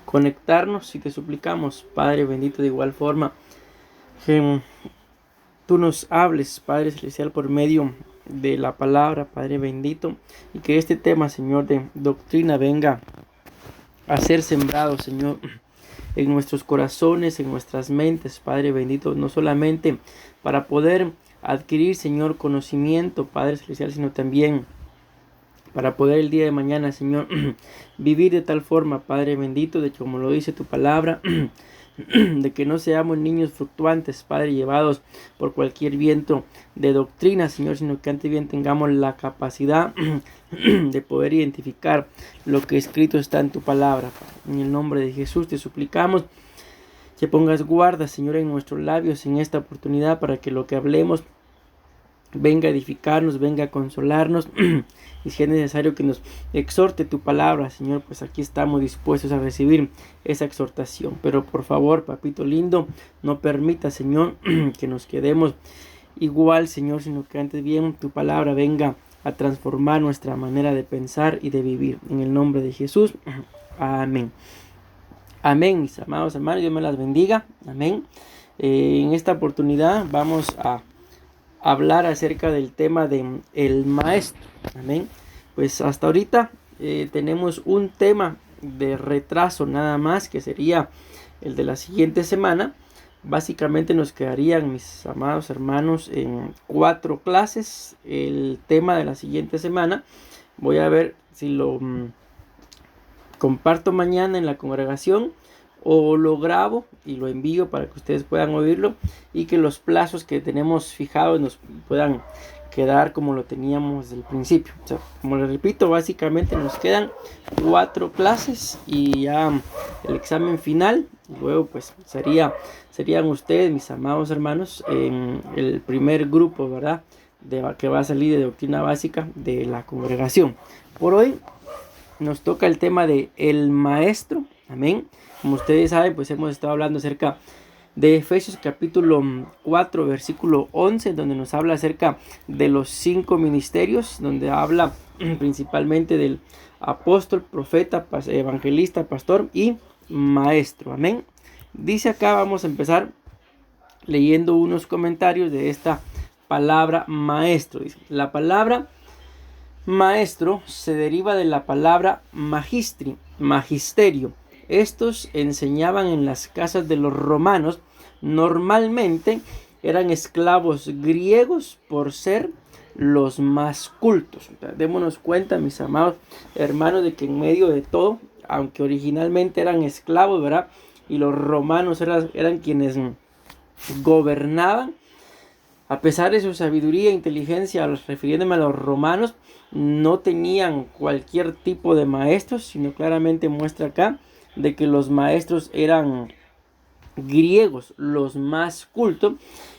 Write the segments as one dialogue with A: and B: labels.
A: conectarnos y te suplicamos, Padre bendito, de igual forma, que tú nos hables, Padre celestial, por medio de la palabra, Padre bendito, y que este tema, Señor, de doctrina venga a ser sembrado, Señor, en nuestros corazones, en nuestras mentes, Padre bendito, no solamente para poder adquirir, Señor, conocimiento, Padre celestial, sino también para poder el día de mañana, Señor, vivir de tal forma, Padre bendito, de que como lo dice tu palabra, de que no seamos niños fluctuantes, Padre, llevados por cualquier viento de doctrina, Señor, sino que antes bien tengamos la capacidad de poder identificar lo que escrito está en tu palabra. En el nombre de Jesús te suplicamos que pongas guarda, Señor, en nuestros labios en esta oportunidad para que lo que hablemos venga a edificarnos, venga a consolarnos y si es necesario que nos exhorte tu palabra, Señor, pues aquí estamos dispuestos a recibir esa exhortación. Pero por favor, papito lindo, no permita, Señor, que nos quedemos igual, Señor, sino que antes bien tu palabra venga a transformar nuestra manera de pensar y de vivir. En el nombre de Jesús, amén. Amén, mis amados hermanos, Dios me las bendiga. Amén. En esta oportunidad vamos a hablar acerca del tema de el maestro. Amén. Pues hasta ahorita tenemos un tema de retraso nada más, que sería el de la siguiente semana. Básicamente nos quedarían, mis amados hermanos, en 4 clases el tema de la siguiente semana. Voy a ver si lo comparto mañana en la congregación o lo grabo y lo envío para que ustedes puedan oírlo y que los plazos que tenemos fijados nos puedan quedar como lo teníamos desde el principio. O sea, como les repito, básicamente nos quedan 4 clases y ya el examen final. Luego pues serían ustedes, mis amados hermanos, en el primer grupo, ¿verdad? Que va a salir de doctrina básica de la congregación. Por hoy nos toca el tema de el maestro. Amén. Como ustedes saben, pues hemos estado hablando acerca de Efesios capítulo 4, versículo 11, donde nos habla acerca de los 5 ministerios, donde habla principalmente del apóstol, profeta, evangelista, pastor y maestro. Amén. Dice acá, vamos a empezar leyendo unos comentarios de esta palabra maestro. Dice, la palabra maestro se deriva de la palabra magisterio. Estos enseñaban en las casas de los romanos. Normalmente eran esclavos griegos por ser los más cultos. Démonos cuenta, mis amados hermanos, de que en medio de todo, aunque originalmente eran esclavos, ¿verdad? Y los romanos eran quienes gobernaban. A pesar de su sabiduría e inteligencia, refiriéndome a los romanos, no tenían cualquier tipo de maestros, sino claramente muestra acá de que los maestros eran griegos, los más cultos,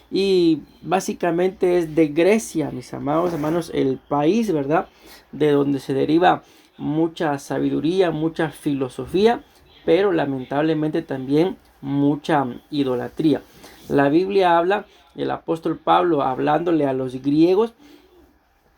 A: y básicamente es de Grecia, mis amados hermanos, el país, ¿verdad? De donde se deriva mucha sabiduría, mucha filosofía, pero lamentablemente también mucha idolatría. La Biblia habla, el apóstol Pablo hablándole a los griegos,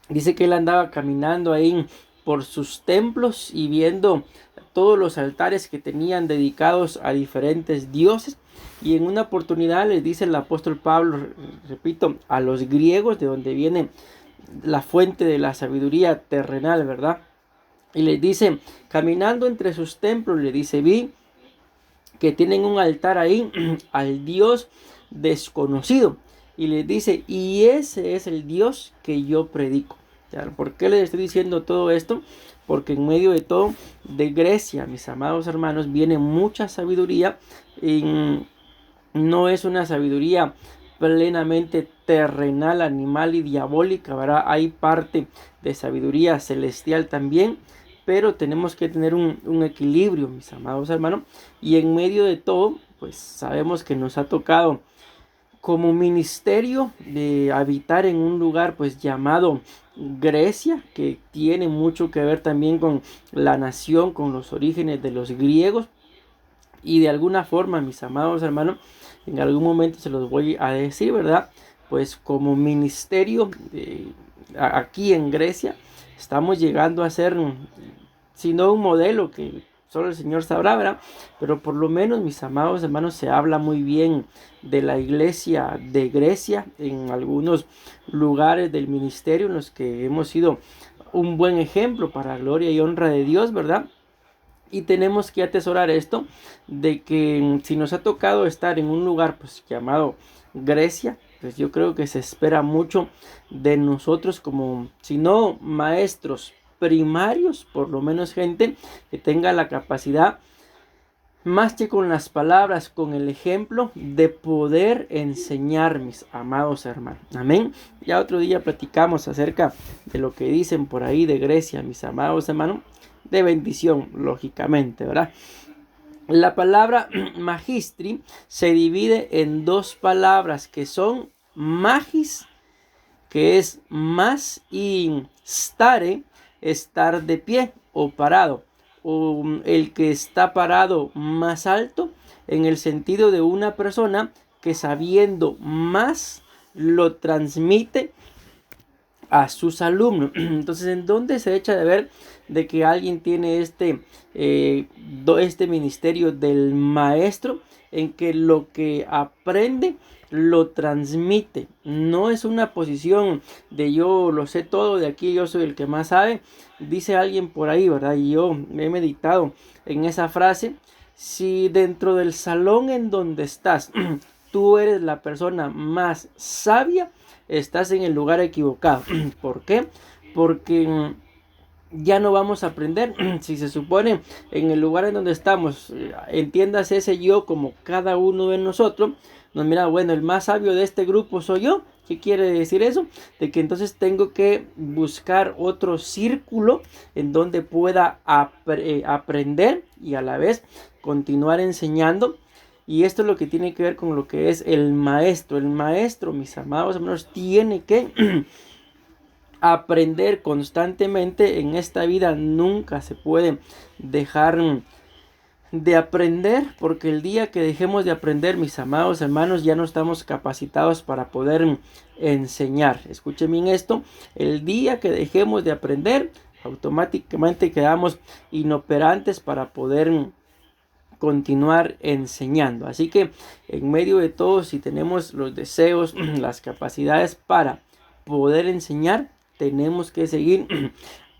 A: dice que él andaba caminando ahí por sus templos y viendo todos los altares que tenían dedicados a diferentes dioses. Y en una oportunidad les dice el apóstol Pablo, repito, a los griegos, de donde viene la fuente de la sabiduría terrenal, ¿verdad? Y les dice, caminando entre sus templos, le dice, vi que tienen un altar ahí al Dios desconocido. Y les dice, y ese es el Dios que yo predico. ¿Por qué les estoy diciendo todo esto? Porque en medio de todo, de Grecia, mis amados hermanos, viene mucha sabiduría. Y no es una sabiduría plenamente terrenal, animal y diabólica, ¿verdad? Hay parte de sabiduría celestial también, pero tenemos que tener un equilibrio, mis amados hermanos. Y en medio de todo, pues sabemos que nos ha tocado como ministerio de habitar en un lugar pues llamado Grecia, que tiene mucho que ver también con la nación, con los orígenes de los griegos. Y de alguna forma, mis amados hermanos, en algún momento se los voy a decir, ¿verdad? Pues como ministerio aquí en Grecia, estamos llegando a ser, si no un modelo, que solo el Señor sabrá, ¿verdad? Pero por lo menos, mis amados hermanos, se habla muy bien de la iglesia de Grecia en algunos lugares del ministerio en los que hemos sido un buen ejemplo para gloria y honra de Dios, ¿verdad? Y tenemos que atesorar esto de que si nos ha tocado estar en un lugar pues llamado Grecia, pues yo creo que se espera mucho de nosotros como, si no maestros primarios, por lo menos gente que tenga la capacidad, más que con las palabras, con el ejemplo, de poder enseñar, mis amados hermanos. Amén. Ya otro día platicamos acerca de lo que dicen por ahí de Grecia, mis amados hermanos, de bendición, lógicamente, ¿verdad? La palabra magistri se divide en dos palabras que son magis, que es más, y stare, estar de pie o parado, o el que está parado más alto, en el sentido de una persona que sabiendo más lo transmite a sus alumnos. Entonces, ¿en dónde se echa de ver de que alguien tiene este ministerio del maestro? En que lo que aprende lo transmite. No es una posición de yo lo sé todo, de aquí yo soy el que más sabe. Dice alguien por ahí, ¿verdad? Y yo me he meditado en esa frase. Si dentro del salón en donde estás, tú eres la persona más sabia, estás en el lugar equivocado. ¿Por qué? Porque ya no vamos a aprender. Si se supone en el lugar en donde estamos, entiendas ese yo como cada uno de nosotros, nos mira, bueno, el más sabio de este grupo soy yo. ¿Qué quiere decir eso? De que entonces tengo que buscar otro círculo en donde pueda aprender y a la vez continuar enseñando. Y esto es lo que tiene que ver con lo que es el maestro. El maestro, mis amados hermanos, tiene que aprender constantemente en esta vida. Nunca se puede dejar de aprender, porque el día que dejemos de aprender, mis amados hermanos, ya no estamos capacitados para poder enseñar. Escuchen bien esto: el día que dejemos de aprender, automáticamente quedamos inoperantes para poder continuar enseñando. Así que en medio de todo, si tenemos los deseos, las capacidades para poder enseñar, tenemos que seguir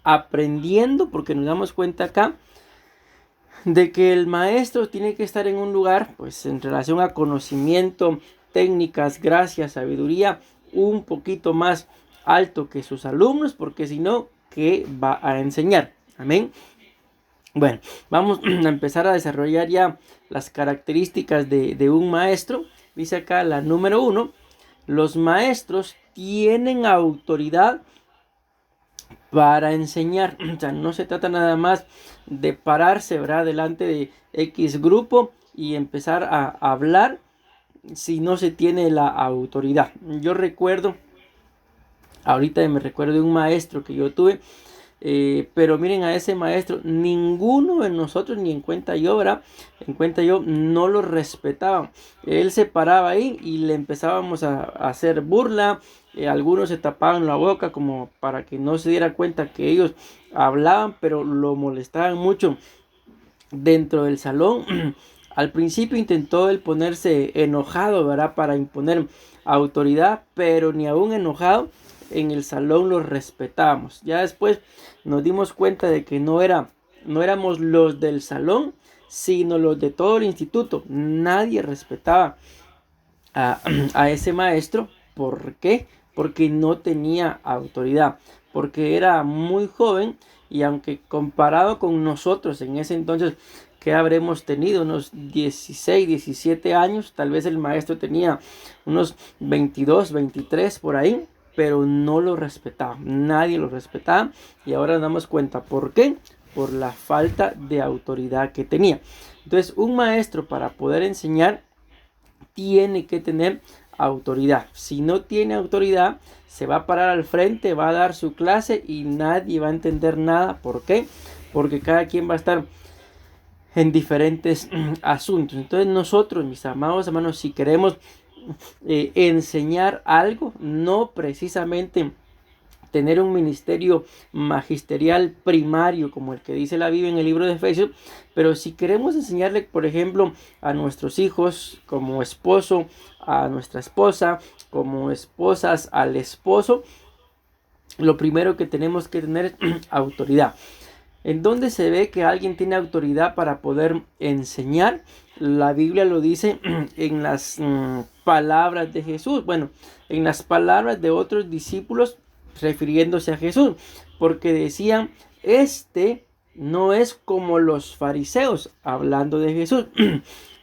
A: aprendiendo, porque nos damos cuenta acá de que el maestro tiene que estar en un lugar, pues en relación a conocimiento, técnicas, gracia, sabiduría, un poquito más alto que sus alumnos, porque si no, ¿qué va a enseñar? Amén. Bueno, vamos a empezar a desarrollar ya las características de un maestro. Dice acá la número 1: los maestros tienen autoridad para enseñar. O sea, no se trata nada más de pararse, ¿verdad?, delante de X grupo y empezar a hablar si no se tiene la autoridad. Yo recuerdo, ahorita me recuerdo de un maestro que yo tuve, pero miren, a ese maestro ninguno de nosotros, ni en cuenta yo, ¿verdad?, en cuenta yo, no lo respetaba. Él se paraba ahí y le empezábamos a hacer burla. Algunos se tapaban la boca como para que no se diera cuenta que ellos hablaban, pero lo molestaban mucho dentro del salón. Al principio intentó él ponerse enojado, ¿verdad?, para imponer autoridad, pero ni aún enojado en el salón lo respetábamos. Ya después nos dimos cuenta de que no éramos los del salón, sino los de todo el instituto. Nadie respetaba a ese maestro. ¿Por qué? Porque no tenía autoridad, porque era muy joven, y aunque comparado con nosotros en ese entonces, que habremos tenido unos 16, 17 años, tal vez el maestro tenía unos 22, 23 por ahí, pero no lo respetaba, nadie lo respetaba, y ahora nos damos cuenta por qué: por la falta de autoridad que tenía. Entonces, un maestro, para poder enseñar, tiene que tener autoridad. Si no tiene autoridad, se va a parar al frente, va a dar su clase y nadie va a entender nada. ¿Por qué? Porque cada quien va a estar en diferentes asuntos. Entonces nosotros, mis amados hermanos, si queremos enseñar algo, no precisamente tener un ministerio magisterial primario como el que dice la Biblia en el libro de Efesios, pero si queremos enseñarle, por ejemplo, a nuestros hijos como esposo, a nuestra esposa, como esposas al esposo, lo primero que tenemos que tener es autoridad. ¿En dónde se ve que alguien tiene autoridad para poder enseñar? La Biblia lo dice en las palabras de Jesús. Bueno, en las palabras de otros discípulos refiriéndose a Jesús. Porque decían, este no es como los fariseos, hablando de Jesús.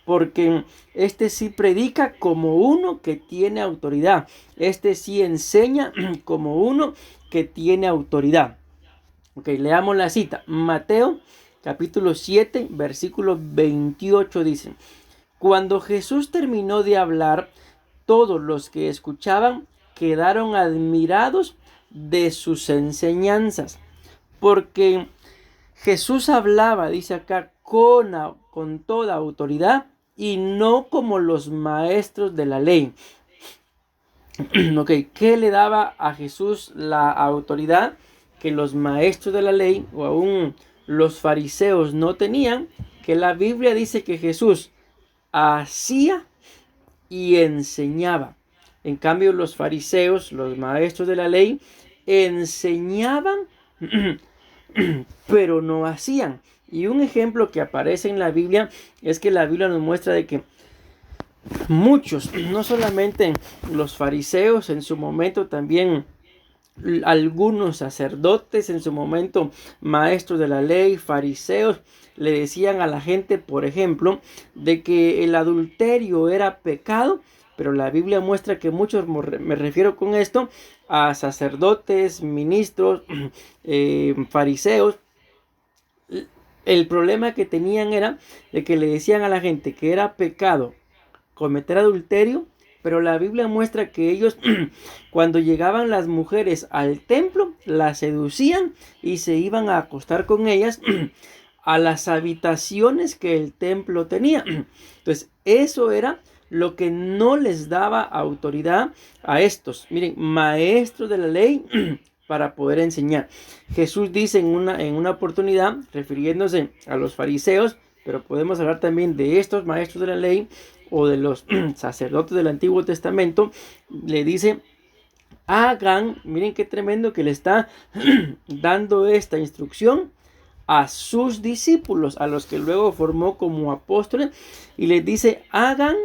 A: Porque este sí predica como uno que tiene autoridad. Este sí enseña como uno que tiene autoridad. Ok, leamos la cita. Mateo capítulo 7, versículo 28 dice: Cuando Jesús terminó de hablar, todos los que escuchaban quedaron admirados de sus enseñanzas. Porque Jesús hablaba, dice acá, con toda autoridad y no como los maestros de la ley. Ok, ¿qué le daba a Jesús la autoridad que los maestros de la ley o aún los fariseos no tenían? Que la Biblia dice que Jesús hacía y enseñaba. En cambio, los fariseos, los maestros de la ley, enseñaban, pero no hacían. Y un ejemplo que aparece en la Biblia es que la Biblia nos muestra de que muchos, no solamente los fariseos, en su momento también algunos sacerdotes, en su momento maestros de la ley, fariseos, le decían a la gente, por ejemplo, de que el adulterio era pecado, pero la Biblia muestra que muchos, me refiero con esto a sacerdotes, ministros, fariseos, el problema que tenían era de que le decían a la gente que era pecado cometer adulterio, pero la Biblia muestra que ellos cuando llegaban las mujeres al templo las seducían y se iban a acostar con ellas a las habitaciones que el templo tenía. Entonces eso era lo que no les daba autoridad a estos, miren, maestros de la ley para poder enseñar. Jesús dice en una oportunidad, refiriéndose a los fariseos, pero podemos hablar también de estos maestros de la ley o de los sacerdotes del Antiguo Testamento, le dice, hagan, miren qué tremendo que le está dando esta instrucción a sus discípulos, a los que luego formó como apóstoles, y les dice, hagan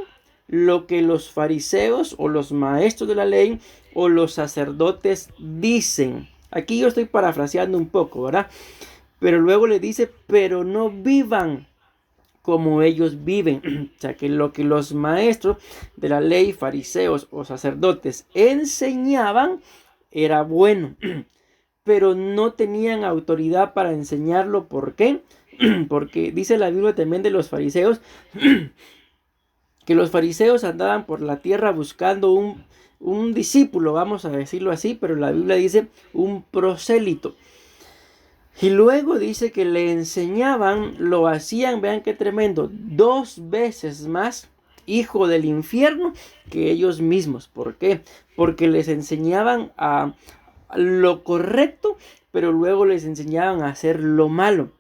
A: lo que los fariseos o los maestros de la ley o los sacerdotes dicen. Aquí yo estoy parafraseando un poco, ¿verdad? Pero luego le dice, pero no vivan como ellos viven. O sea, que lo que los maestros de la ley, fariseos o sacerdotes enseñaban era bueno, pero no tenían autoridad para enseñarlo. ¿Por qué? Porque dice la Biblia también de los fariseos que los fariseos andaban por la tierra buscando un discípulo, vamos a decirlo así, pero la Biblia dice un prosélito. Y luego dice que le enseñaban, lo hacían, vean qué tremendo, 2 veces más hijo del infierno que ellos mismos. ¿Por qué? Porque les enseñaban a lo correcto, pero luego les enseñaban a hacer lo malo.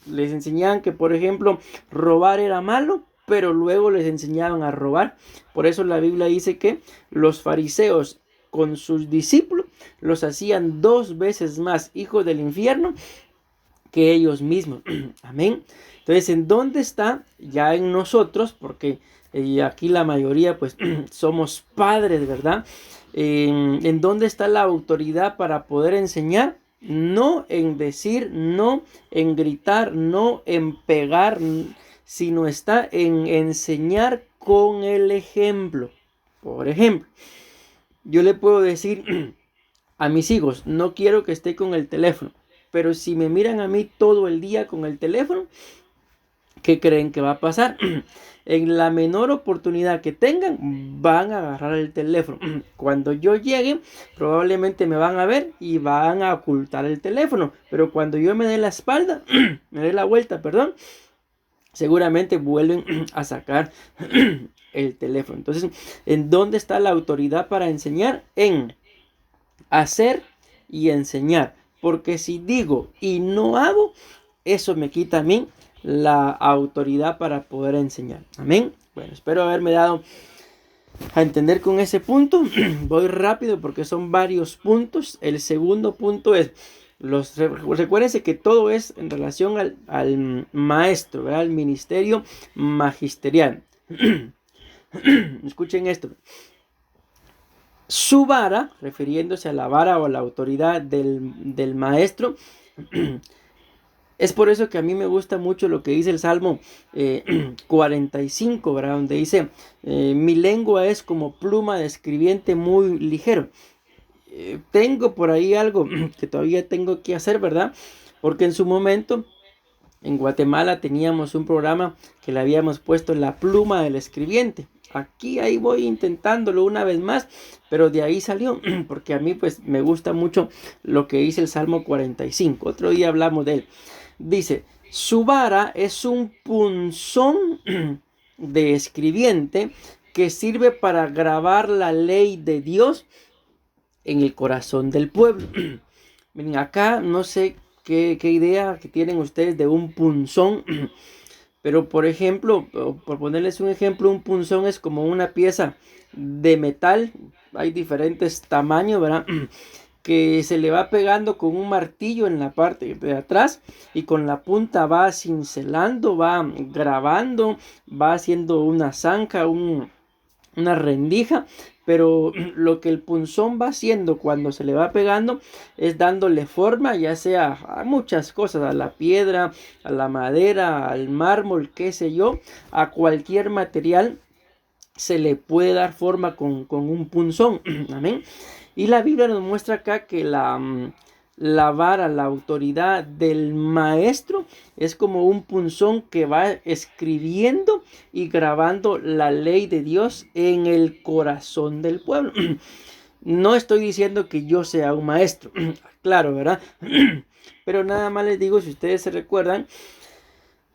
A: Les enseñaban que, por ejemplo, robar era malo, pero luego les enseñaban a robar. Por eso la Biblia dice que los fariseos con sus discípulos los hacían 2 veces más hijos del infierno que ellos mismos. Amén. Entonces, ¿en dónde está? Ya en nosotros, porque aquí la mayoría pues somos padres, ¿verdad? ¿En dónde está la autoridad para poder enseñar? No en decir, no en gritar, no en pegar, sino está en enseñar con el ejemplo. Por ejemplo, yo le puedo decir a mis hijos, no quiero que esté con el teléfono. Pero si me miran a mí todo el día con el teléfono, ¿qué creen que va a pasar? En la menor oportunidad que tengan, van a agarrar el teléfono. Cuando yo llegue, probablemente me van a ver y van a ocultar el teléfono. Pero cuando yo me dé la espalda, me dé la vuelta, perdón, seguramente vuelven a sacar el teléfono. Entonces, ¿en dónde está la autoridad para enseñar? En hacer y enseñar. Porque si digo y no hago, eso me quita a mí la autoridad para poder enseñar. Amén. Bueno, espero haberme dado a entender con ese punto. Voy rápido porque son varios puntos. El segundo punto es, recuérdense que todo es en relación al maestro, ¿verdad? Al ministerio magisterial. Escuchen esto. Su vara, refiriéndose a la vara o a la autoridad del maestro, es por eso que a mí me gusta mucho lo que dice el Salmo 45, ¿verdad? Donde dice, mi lengua es como pluma de escribiente muy ligero. Tengo por ahí algo que todavía tengo que hacer, ¿verdad? Porque en su momento en Guatemala teníamos un programa que le habíamos puesto la pluma del escribiente. Aquí ahí voy intentándolo una vez más, pero de ahí salió, porque a mí pues me gusta mucho lo que dice el Salmo 45. Otro día hablamos de él. Dice, su vara es un punzón de escribiente que sirve para grabar la ley de Dios en el corazón del pueblo. Miren, acá no sé qué idea que tienen ustedes de un punzón. Pero por ejemplo, por ponerles un ejemplo, un punzón es como una pieza de metal. Hay diferentes tamaños, ¿verdad? Que se le va pegando con un martillo en la parte de atrás y con la punta va cincelando, va grabando, va haciendo una zanja, una rendija, pero lo que el punzón va haciendo cuando se le va pegando es dándole forma, ya sea a muchas cosas, a la piedra, a la madera, al mármol, qué sé yo, a cualquier material se le puede dar forma con un punzón. Amén. Y la Biblia nos muestra acá que la vara, la autoridad del maestro es como un punzón que va escribiendo y grabando la ley de Dios en el corazón del pueblo. No estoy diciendo que yo sea un maestro, claro, ¿verdad? Pero nada más les digo, si ustedes se recuerdan,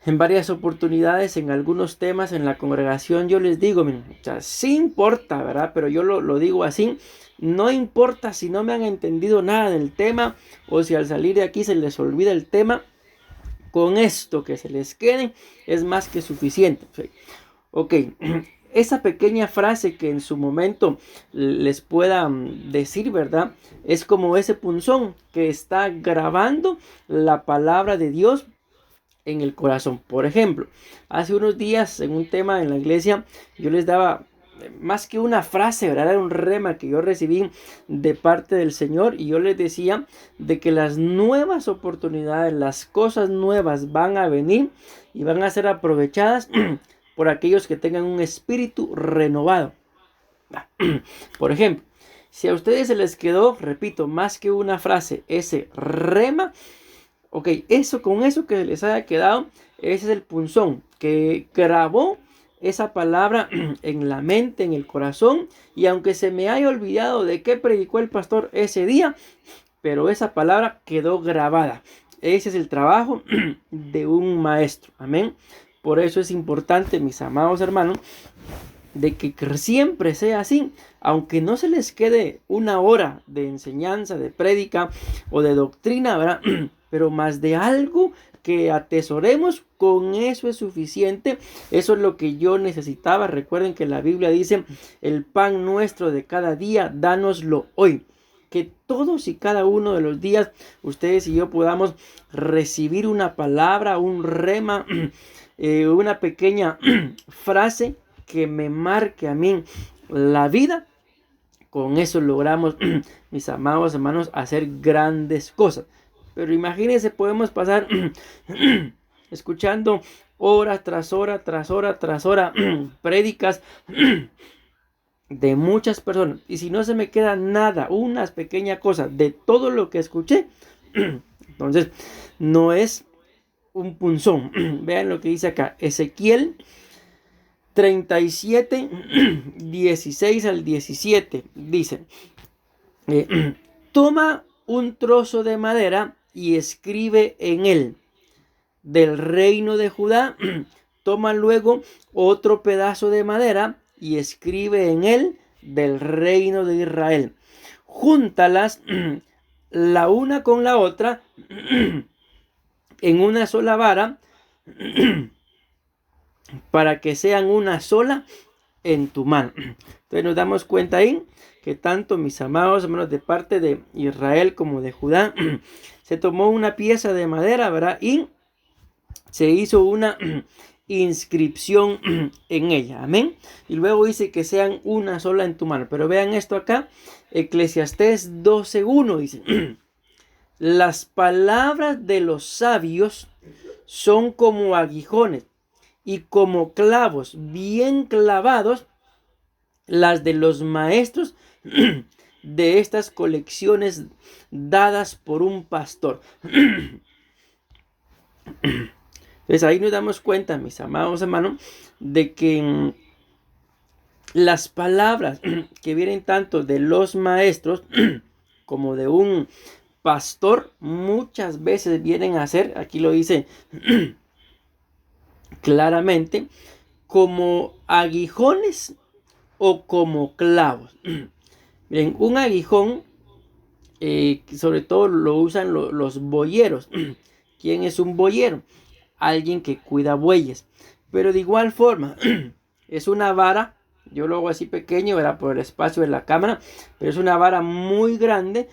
A: en varias oportunidades, en algunos temas en la congregación, yo les digo, miren, o sea, sí importa, ¿verdad? Pero yo lo digo así, no importa si no me han entendido nada del tema o si al salir de aquí se les olvida el tema, con esto que se les quede es más que suficiente. Ok, esa pequeña frase que en su momento les pueda decir, ¿verdad? Es como ese punzón que está grabando la palabra de Dios en el corazón. Por ejemplo, hace unos días en un tema en la iglesia yo les daba más que una frase, ¿verdad? Era un rema que yo recibí de parte del Señor y yo les decía de que las nuevas oportunidades, las cosas nuevas van a venir y van a ser aprovechadas por aquellos que tengan un espíritu renovado. Por ejemplo, si a ustedes se les quedó, repito, más que una frase, ese rema, ok, con eso que les haya quedado, ese es el punzón que grabó esa palabra en la mente, en el corazón. Y aunque se me haya olvidado de qué predicó el pastor ese día, pero esa palabra quedó grabada. Ese es el trabajo de un maestro. Amén. Por eso es importante, mis amados hermanos, de que siempre sea así, aunque no se les quede una hora de enseñanza, de prédica o de doctrina, ¿verdad? Pero más de algo que atesoremos, con eso es suficiente. Eso es lo que yo necesitaba. Recuerden que la Biblia dice, el pan nuestro de cada día, dánoslo hoy. Que todos y cada uno de los días ustedes y yo podamos recibir una palabra, un rema, una pequeña frase que me marque a mí la vida. Con eso logramos, mis amados hermanos, hacer grandes cosas. Pero imagínense, podemos pasar escuchando hora tras hora, tras hora, tras hora, prédicas de muchas personas. Y si no se me queda nada, unas pequeñas cosas de todo lo que escuché, entonces no es un punzón. Vean lo que dice acá, Ezequiel 37, 16 al 17, dice, toma un trozo de madera y escribe en él, del reino de Judá. Toma luego otro pedazo de madera y escribe en él, del reino de Israel. Júntalas la una con la otra en una sola vara para que sean una sola en tu mano. Entonces nos damos cuenta ahí que tanto, mis amados hermanos, de parte de Israel como de Judá, se tomó una pieza de madera, ¿verdad? Y se hizo una inscripción en ella, amén. Y luego dice que sean una sola en tu mano. Pero vean esto acá, Eclesiastés 12:1 dice: las palabras de los sabios son como aguijones y como clavos bien clavados las de los maestros de estas colecciones dadas por un pastor. Entonces ahí nos damos cuenta, mis amados hermanos, de que las palabras que vienen tanto de los maestros como de un pastor muchas veces vienen a ser, aquí lo dice claramente, como aguijones o como clavos. Miren, un aguijón, sobre todo lo usan los boyeros. ¿Quién es un boyero? Alguien que cuida bueyes. Pero de igual forma, es una vara, yo lo hago así pequeño, era por el espacio de la cámara, pero es una vara muy grande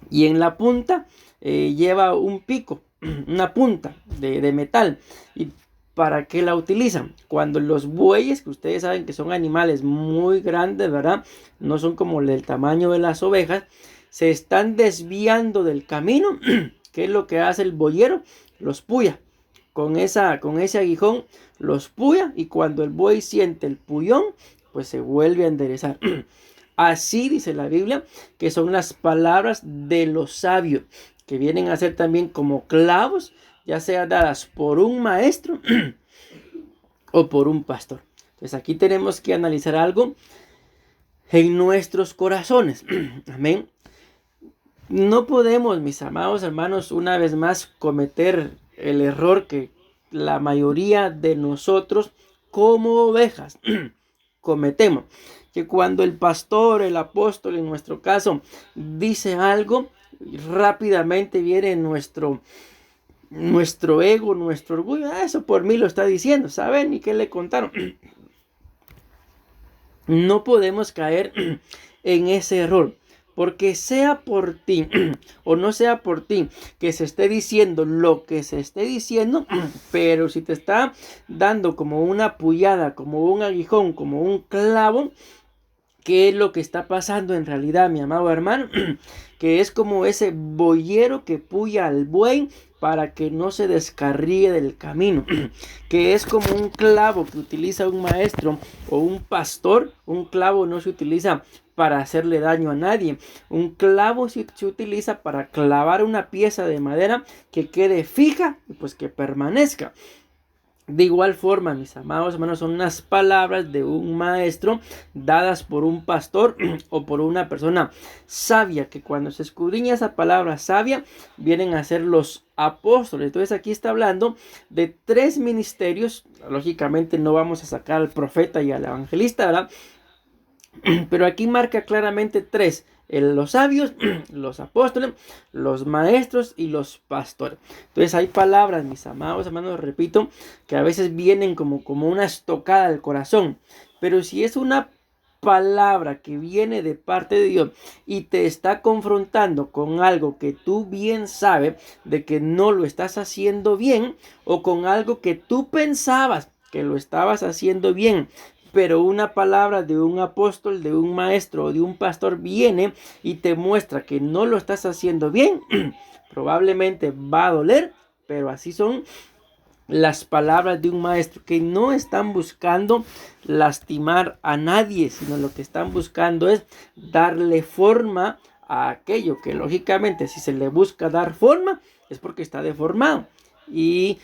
A: y en la punta lleva un pico, una punta de metal. ¿Y para qué la utilizan? Cuando los bueyes, que ustedes saben que son animales muy grandes, ¿verdad? No son como el tamaño de las ovejas, se están desviando del camino. ¿Qué es lo que hace el boyero? Los puya. Con ese aguijón los puya, y cuando el buey siente el puyón, pues se vuelve a enderezar. Así dice la Biblia que son las palabras de los sabios, que vienen a ser también como clavos, ya sea dadas por un maestro o por un pastor. Entonces aquí tenemos que analizar algo en nuestros corazones. Amén. No podemos, mis amados hermanos, una vez más cometer el error que la mayoría de nosotros como ovejas cometemos. Que cuando el pastor, el apóstol en nuestro caso, dice algo, rápidamente viene nuestro ego, nuestro orgullo. Eso por mí lo está diciendo, ¿saben? ¿Y qué le contaron? No podemos caer en ese error. Porque sea por ti o no sea por ti que se esté diciendo lo que se esté diciendo, pero si te está dando como una puyada, como un aguijón, como un clavo, ¿qué es lo que está pasando en realidad, mi amado hermano? Que es como ese boyero que puya al buey para que no se descarríe del camino. Que es como un clavo que utiliza un maestro o un pastor. Un clavo no se utiliza para hacerle daño a nadie. Un clavo se utiliza para clavar una pieza de madera que quede fija y pues que permanezca. De igual forma, mis amados hermanos, son unas palabras de un maestro dadas por un pastor o por una persona sabia, que cuando se escudriña esa palabra sabia, vienen a ser los apóstoles. Entonces aquí está hablando de 3 ministerios. Lógicamente no vamos a sacar al profeta y al evangelista, ¿verdad? Pero aquí marca claramente 3. Los sabios, los apóstoles, los maestros y los pastores. Entonces hay palabras, mis amados hermanos, repito, que a veces vienen como una estocada al corazón. Pero si es una palabra que viene de parte de Dios y te está confrontando con algo que tú bien sabes de que no lo estás haciendo bien, o con algo que tú pensabas que lo estabas haciendo bien, pero una palabra de un apóstol, de un maestro o de un pastor viene y te muestra que no lo estás haciendo bien, probablemente va a doler, pero así son las palabras de un maestro, que no están buscando lastimar a nadie, sino lo que están buscando es darle forma a aquello que lógicamente, si se le busca dar forma, es porque está deformado. Y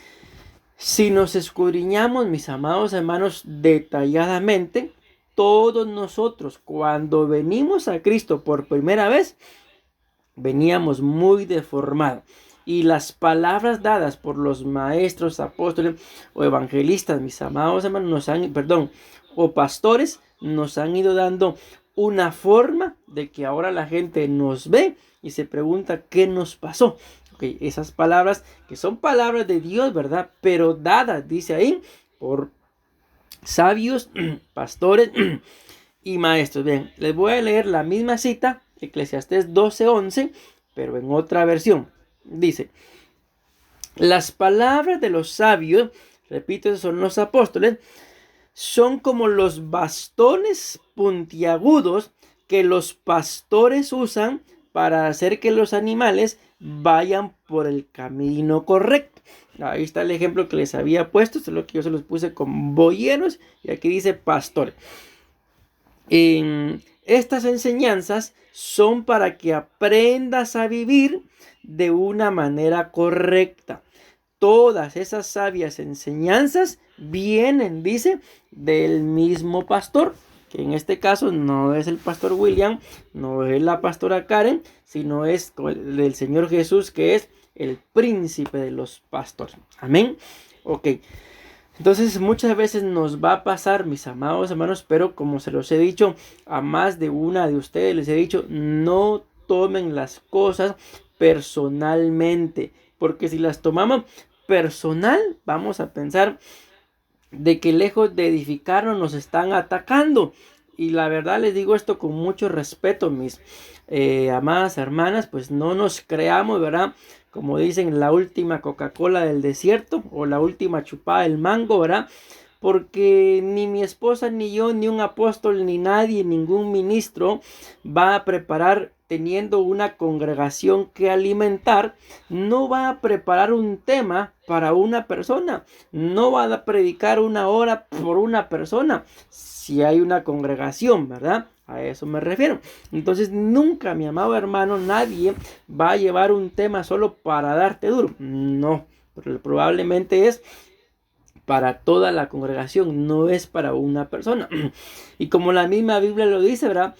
A: si nos escudriñamos, mis amados hermanos, detalladamente, todos nosotros cuando venimos a Cristo por primera vez, veníamos muy deformados. Y las palabras dadas por los maestros, apóstoles o evangelistas, mis amados hermanos, o pastores, nos han ido dando una forma de que ahora la gente nos ve y se pregunta qué nos pasó. Okay, esas palabras que son palabras de Dios, ¿verdad? Pero dadas, dice ahí, por sabios, pastores y maestros. Bien, les voy a leer la misma cita, Eclesiastés 12:11, pero en otra versión. Dice: las palabras de los sabios, repito, esos son los apóstoles, son como los bastones puntiagudos que los pastores usan para hacer que los animales vayan por el camino correcto. Ahí está el ejemplo que les había puesto, solo que yo se los puse con boyeros y aquí dice pastores. Estas enseñanzas son para que aprendas a vivir de una manera correcta. Todas esas sabias enseñanzas vienen, dice, del mismo pastor, que en este caso no es el pastor William, no es la pastora Karen, sino es del Señor Jesús, que es el príncipe de los pastores. Amén. Ok. Entonces muchas veces nos va a pasar, mis amados hermanos, pero como se los he dicho a más de una de ustedes, les he dicho, no tomen las cosas personalmente, porque si las tomamos personal, vamos a pensar de que lejos de edificarnos nos están atacando. Y la verdad les digo esto con mucho respeto, mis amadas hermanas, pues no nos creamos, ¿verdad? Como dicen, la última Coca-Cola del desierto o la última chupada del mango, ¿verdad? Porque ni mi esposa, ni yo, ni un apóstol, ni nadie, ningún ministro va a preparar, teniendo una congregación que alimentar, no va a preparar un tema para una persona, no va a predicar una hora por una persona, si hay una congregación, ¿verdad? A eso me refiero. Entonces nunca, mi amado hermano, nadie va a llevar un tema solo para darte duro. No, probablemente es para toda la congregación, no es para una persona. Y como la misma Biblia lo dice, ¿verdad?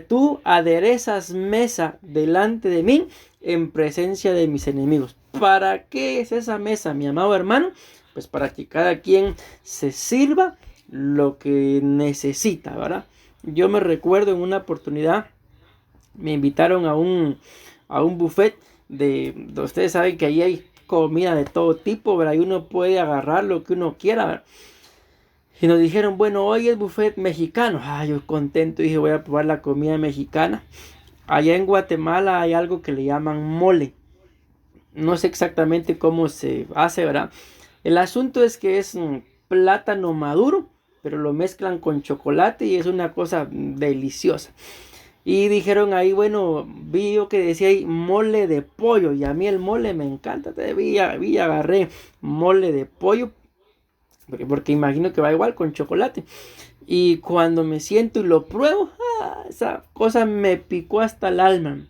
A: Tú aderezas mesa delante de mí en presencia de mis enemigos. ¿Para qué es esa mesa, mi amado hermano? Pues para que cada quien se sirva lo que necesita, ¿verdad? Yo me recuerdo en una oportunidad, me invitaron a un buffet ustedes saben que ahí hay comida de todo tipo, ¿verdad? Y uno puede agarrar lo que uno quiera, ¿verdad? Y nos dijeron, bueno, hoy es buffet mexicano. Yo contento, dije, voy a probar la comida mexicana. Allá en Guatemala hay algo que le llaman mole. No sé exactamente cómo se hace, ¿verdad? El asunto es que es un plátano maduro, pero lo mezclan con chocolate y es una cosa deliciosa. Y dijeron ahí, bueno, vi yo que decía ahí mole de pollo. Y a mí el mole me encanta. Agarré mole de pollo. Porque imagino que va igual con chocolate. Y cuando me siento y lo pruebo, esa cosa me picó hasta el alma.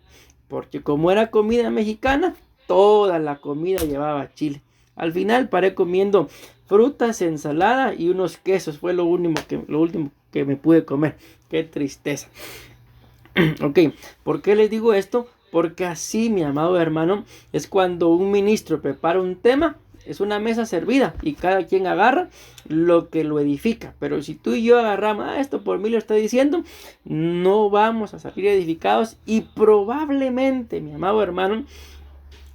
A: Porque como era comida mexicana, toda la comida llevaba chile. Al final paré comiendo frutas, ensalada y unos quesos. Fue lo último que me pude comer. Qué tristeza. Ok, ¿por qué les digo esto? Porque así, mi amado hermano, es cuando un ministro prepara un tema, es una mesa servida y cada quien agarra lo que lo edifica. Pero si tú y yo agarramos, esto por mí lo está diciendo, no vamos a salir edificados y probablemente, mi amado hermano,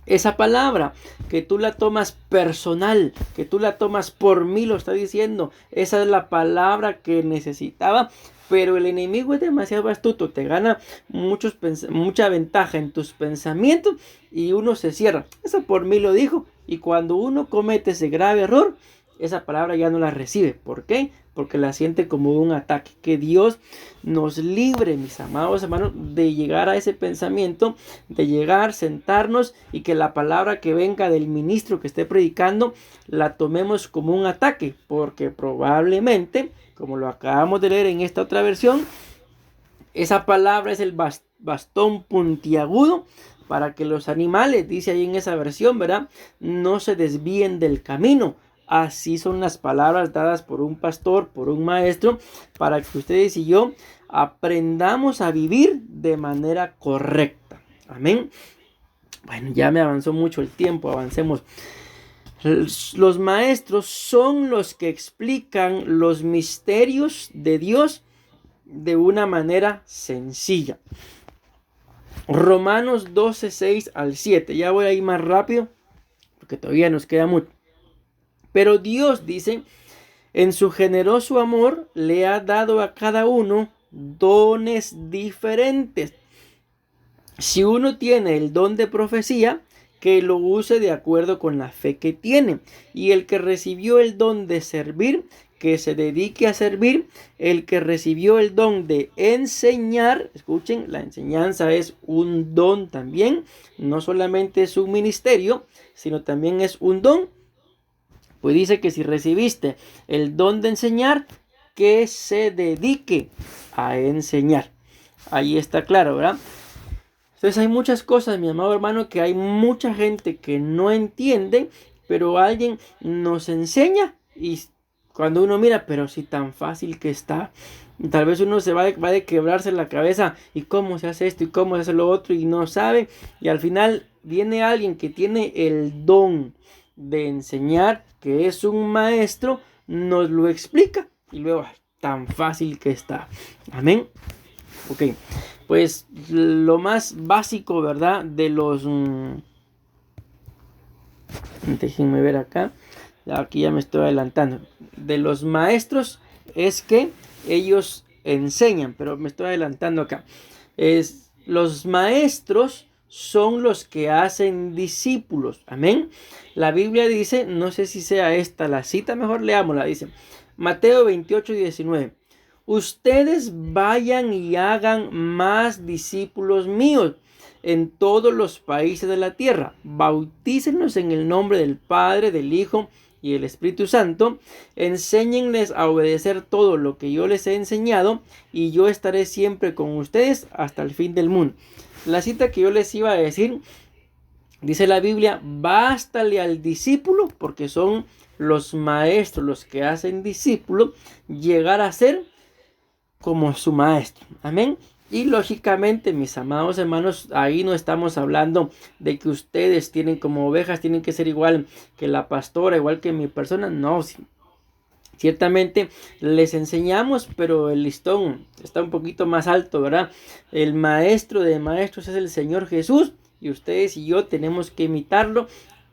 A: esa palabra que tú la tomas personal, que tú la tomas por mí, lo está diciendo, esa es la palabra que necesitaba. Pero el enemigo es demasiado astuto, te gana mucha ventaja en tus pensamientos y uno se cierra. Eso por mí lo dijo. Y cuando uno comete ese grave error, esa palabra ya no la recibe. ¿Por qué? Porque la siente como un ataque. Que Dios nos libre, mis amados hermanos, de llegar a ese pensamiento, de llegar, sentarnos y que la palabra que venga del ministro que esté predicando la tomemos como un ataque. Porque probablemente, como lo acabamos de leer en esta otra versión, esa palabra es el bastón puntiagudo para que los animales, dice ahí en esa versión, ¿verdad?, no se desvíen del camino. Así son las palabras dadas por un pastor, por un maestro, para que ustedes y yo aprendamos a vivir de manera correcta. Amén. Bueno, ya me avanzó mucho el tiempo, avancemos. Los maestros son los que explican los misterios de Dios de una manera sencilla. Romanos 12, 6 al 7. Ya voy a ir más rápido porque todavía nos queda mucho. Pero Dios dice, en su generoso amor le ha dado a cada uno dones diferentes. Si uno tiene el don de profecía, que lo use de acuerdo con la fe que tiene. Y el que recibió el don de servir, que se dedique a servir. El que recibió el don de enseñar, escuchen, la enseñanza es un don también. No solamente es un ministerio, sino también es un don. Pues dice que si recibiste el don de enseñar, que se dedique a enseñar. Ahí está claro, ¿verdad? Entonces hay muchas cosas, mi amado hermano, que hay mucha gente que no entiende, pero alguien nos enseña y cuando uno mira, pero si tan fácil que está, tal vez uno se va de quebrarse la cabeza y cómo se hace esto y cómo se hace lo otro y no sabe, y al final viene alguien que tiene el don de enseñar, que es un maestro, nos lo explica y luego tan fácil que está. Amén. Ok, pues lo más básico, ¿verdad? De los... déjenme ver acá. Aquí ya me estoy adelantando. De los maestros es que ellos enseñan, pero me estoy adelantando acá. Los maestros son los que hacen discípulos. Amén. La Biblia dice, no sé si sea esta la cita, mejor leámosla. Dice Mateo 28, 19. Ustedes vayan y hagan más discípulos míos en todos los países de la tierra. Bautícenlos en el nombre del Padre, del Hijo y del Espíritu Santo. Enséñenles a obedecer todo lo que yo les he enseñado y yo estaré siempre con ustedes hasta el fin del mundo. La cita que yo les iba a decir, dice la Biblia, bástale al discípulo, porque son los maestros los que hacen discípulo, llegar a ser como su maestro. Amén. Y lógicamente, mis amados hermanos, ahí no estamos hablando de que ustedes tienen como ovejas, tienen que ser igual que la pastora, igual que mi persona. No, ciertamente les enseñamos, pero el listón está un poquito más alto, ¿verdad? El maestro de maestros es el Señor Jesús y ustedes y yo tenemos que imitarlo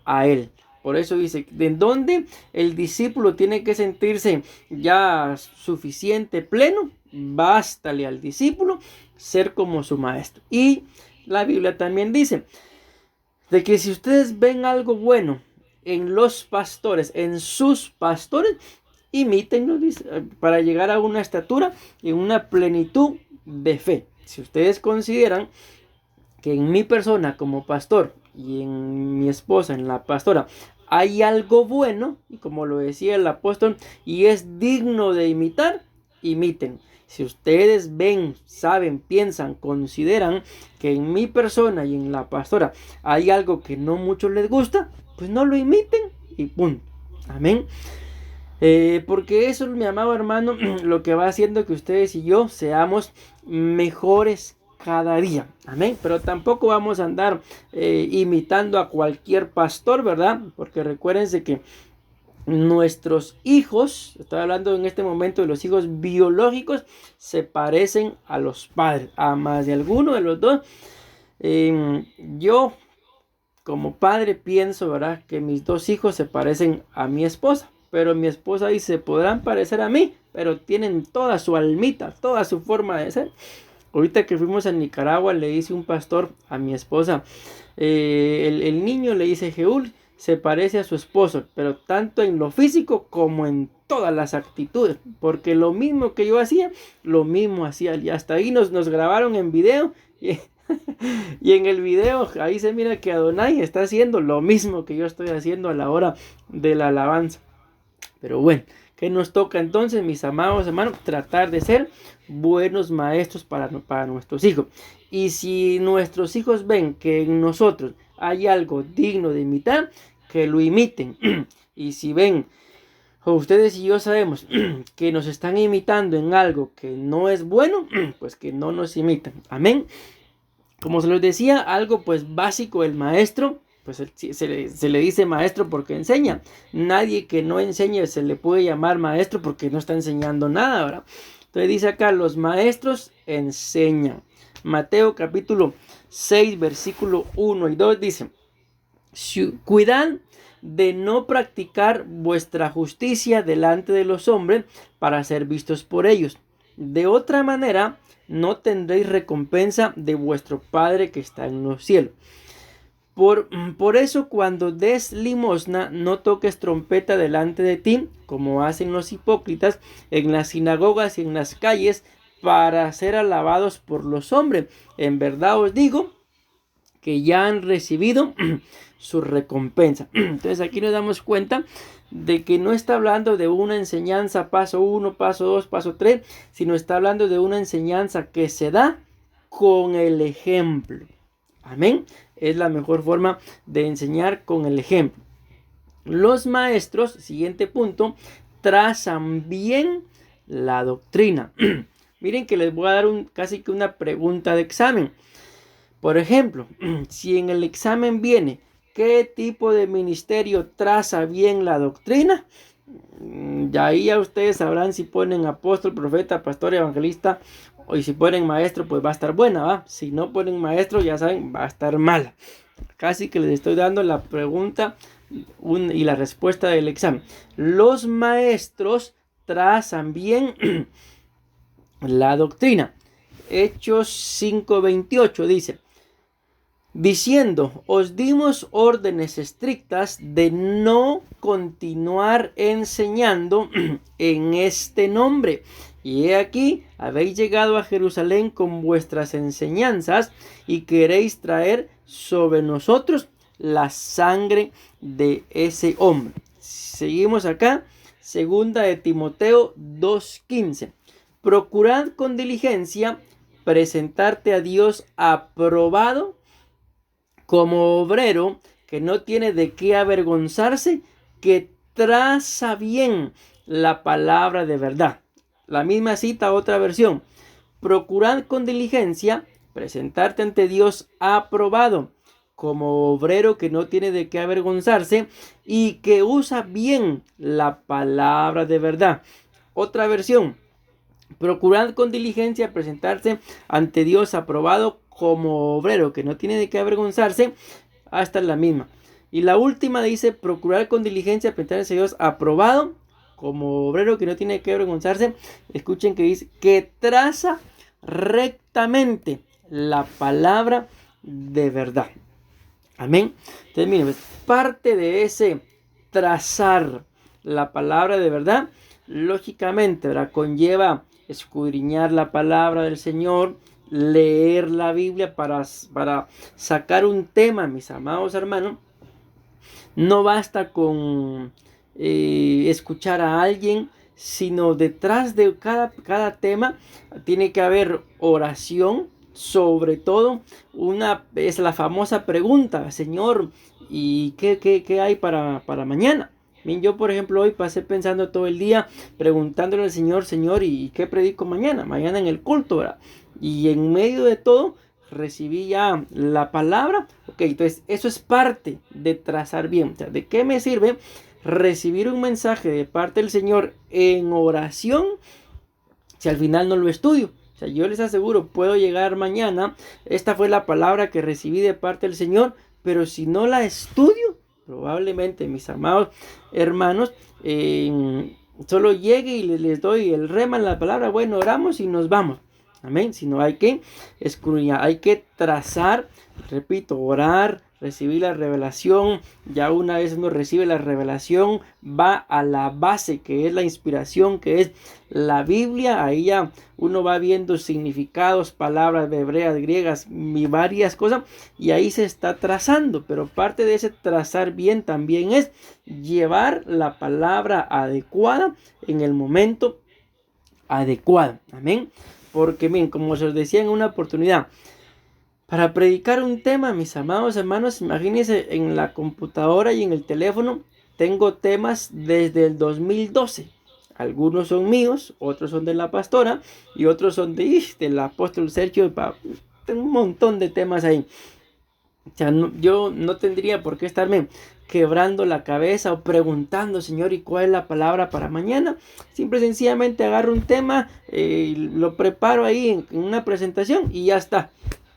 A: a Él. Por eso dice, ¿de dónde el discípulo tiene que sentirse ya suficiente, pleno? Bástale al discípulo ser como su maestro. Y la Biblia también dice de que si ustedes ven algo bueno en los pastores, en sus pastores, imítenlo, dice, para llegar a una estatura y una plenitud de fe. Si ustedes consideran que en mi persona como pastor y en mi esposa, en la pastora, hay algo bueno, y como lo decía el apóstol, y es digno de imitar, imiten. Si ustedes ven, saben, piensan, consideran que en mi persona y en la pastora hay algo que no mucho les gusta, pues no lo imiten y punto. Amén. Porque eso, mi amado hermano, lo que va haciendo que ustedes y yo seamos mejores cada día. Amén. Pero tampoco vamos a andar imitando a cualquier pastor, ¿verdad? Porque recuérdense que nuestros hijos, estoy hablando en este momento de los hijos biológicos, se parecen a los padres, a más de alguno de los dos. Yo como padre pienso, ¿verdad?, que mis dos hijos se parecen a mi esposa, pero mi esposa dice, podrán parecer a mí, pero tienen toda su almita, toda su forma de ser. Ahorita que fuimos a Nicaragua, le dice un pastor a mi esposa, el niño le dice, Jeúl se parece a su esposo, pero tanto en lo físico como en todas las actitudes, porque lo mismo que yo hacía, lo mismo hacía, y hasta ahí nos grabaron en video, y en el video ahí se mira que Adonai está haciendo lo mismo que yo estoy haciendo a la hora de la alabanza. Pero bueno, ¿qué nos toca entonces, mis amados hermanos? Tratar de ser buenos maestros para nuestros hijos. Y si nuestros hijos ven que en nosotros hay algo digno de imitar, que lo imiten. Y si ven, o ustedes y yo sabemos que nos están imitando en algo que no es bueno, pues que no nos imitan. Amén. Como se les decía, algo pues básico, el maestro, pues se le dice maestro porque enseña. Nadie que no enseñe se le puede llamar maestro porque no está enseñando nada, ¿verdad? Entonces dice acá, los maestros enseñan. Mateo capítulo 6, versículo 1 y 2 dice, cuidad de no practicar vuestra justicia delante de los hombres para ser vistos por ellos. De otra manera, no tendréis recompensa de vuestro Padre que está en los cielos. Por eso, cuando des limosna, no toques trompeta delante de ti, como hacen los hipócritas en las sinagogas y en las calles, para ser alabados por los hombres. En verdad os digo que ya han recibido su recompensa. Entonces aquí nos damos cuenta de que no está hablando de una enseñanza paso 1, paso 2, paso 3, sino está hablando de una enseñanza que se da con el ejemplo. Amén. Es la mejor forma de enseñar, con el ejemplo. Los maestros, siguiente punto, trazan bien la doctrina. Miren que les voy a dar casi que una pregunta de examen. Por ejemplo, si en el examen viene ¿qué tipo de ministerio traza bien la doctrina? Ya ahí ya ustedes sabrán si ponen apóstol, profeta, pastor, evangelista, o si ponen maestro, pues va a estar buena, ¿va? Si no ponen maestro, ya saben, va a estar mala. Casi que les estoy dando la pregunta y la respuesta del examen. Los maestros trazan bien la doctrina. Hechos 5:28 dice, diciendo, os dimos órdenes estrictas de no continuar enseñando en este nombre. Y he aquí, habéis llegado a Jerusalén con vuestras enseñanzas y queréis traer sobre nosotros la sangre de ese hombre. Seguimos acá, segunda de Timoteo 2:15. Procurad con diligencia presentarte a Dios aprobado como obrero que no tiene de qué avergonzarse, que traza bien la palabra de verdad. La misma cita, otra versión. Procurad con diligencia presentarte ante Dios aprobado como obrero que no tiene de qué avergonzarse y que usa bien la palabra de verdad. Otra versión. Procurad con diligencia presentarse ante Dios aprobado como obrero que no tiene de qué avergonzarse. Hasta la misma. Y la última dice, procurar con diligencia presentarse a Dios aprobado como obrero que no tiene de qué avergonzarse. Escuchen que dice, que traza rectamente la palabra de verdad. Amén. Entonces miren, pues, parte de ese trazar la palabra de verdad, lógicamente, ¿verdad?, conlleva escudriñar la palabra del Señor, leer la Biblia para sacar un tema, mis amados hermanos. No basta con escuchar a alguien, sino detrás de cada tema tiene que haber oración. Sobre todo, es la famosa pregunta, Señor, ¿y qué hay para mañana? Bien, yo, por ejemplo, hoy pasé pensando todo el día, preguntándole al Señor, Señor, ¿y qué predico mañana? Mañana en el culto, ¿verdad? Y en medio de todo, recibí ya la palabra. Ok, entonces eso es parte de trazar bien. O sea, ¿de qué me sirve recibir un mensaje de parte del Señor en oración si al final no lo estudio? O sea, yo les aseguro, puedo llegar mañana, esta fue la palabra que recibí de parte del Señor, pero si no la estudio, probablemente, mis amados hermanos, solo llegue y les doy el rema en la palabra, bueno, oramos y nos vamos. Amén. Sino hay que escudriñar, hay que trazar, repito, orar, recibir la revelación. Ya una vez uno recibe la revelación, va a la base que es la inspiración, que es la Biblia. Ahí ya uno va viendo significados, palabras hebreas, griegas y varias cosas, y ahí se está trazando. Pero parte de ese trazar bien también es llevar la palabra adecuada en el momento adecuado. Amén. Porque bien, como se os decía en una oportunidad, para predicar un tema, mis amados hermanos, imagínense, en la computadora y en el teléfono tengo temas desde el 2012. Algunos son míos, otros son de la pastora y otros son del apóstol Sergio. Tengo un montón de temas ahí. O sea, yo no tendría por qué estarme quebrando la cabeza o preguntando, Señor, ¿y cuál es la palabra para mañana? Simple y sencillamente agarro un tema, lo preparo ahí en una presentación y ya está.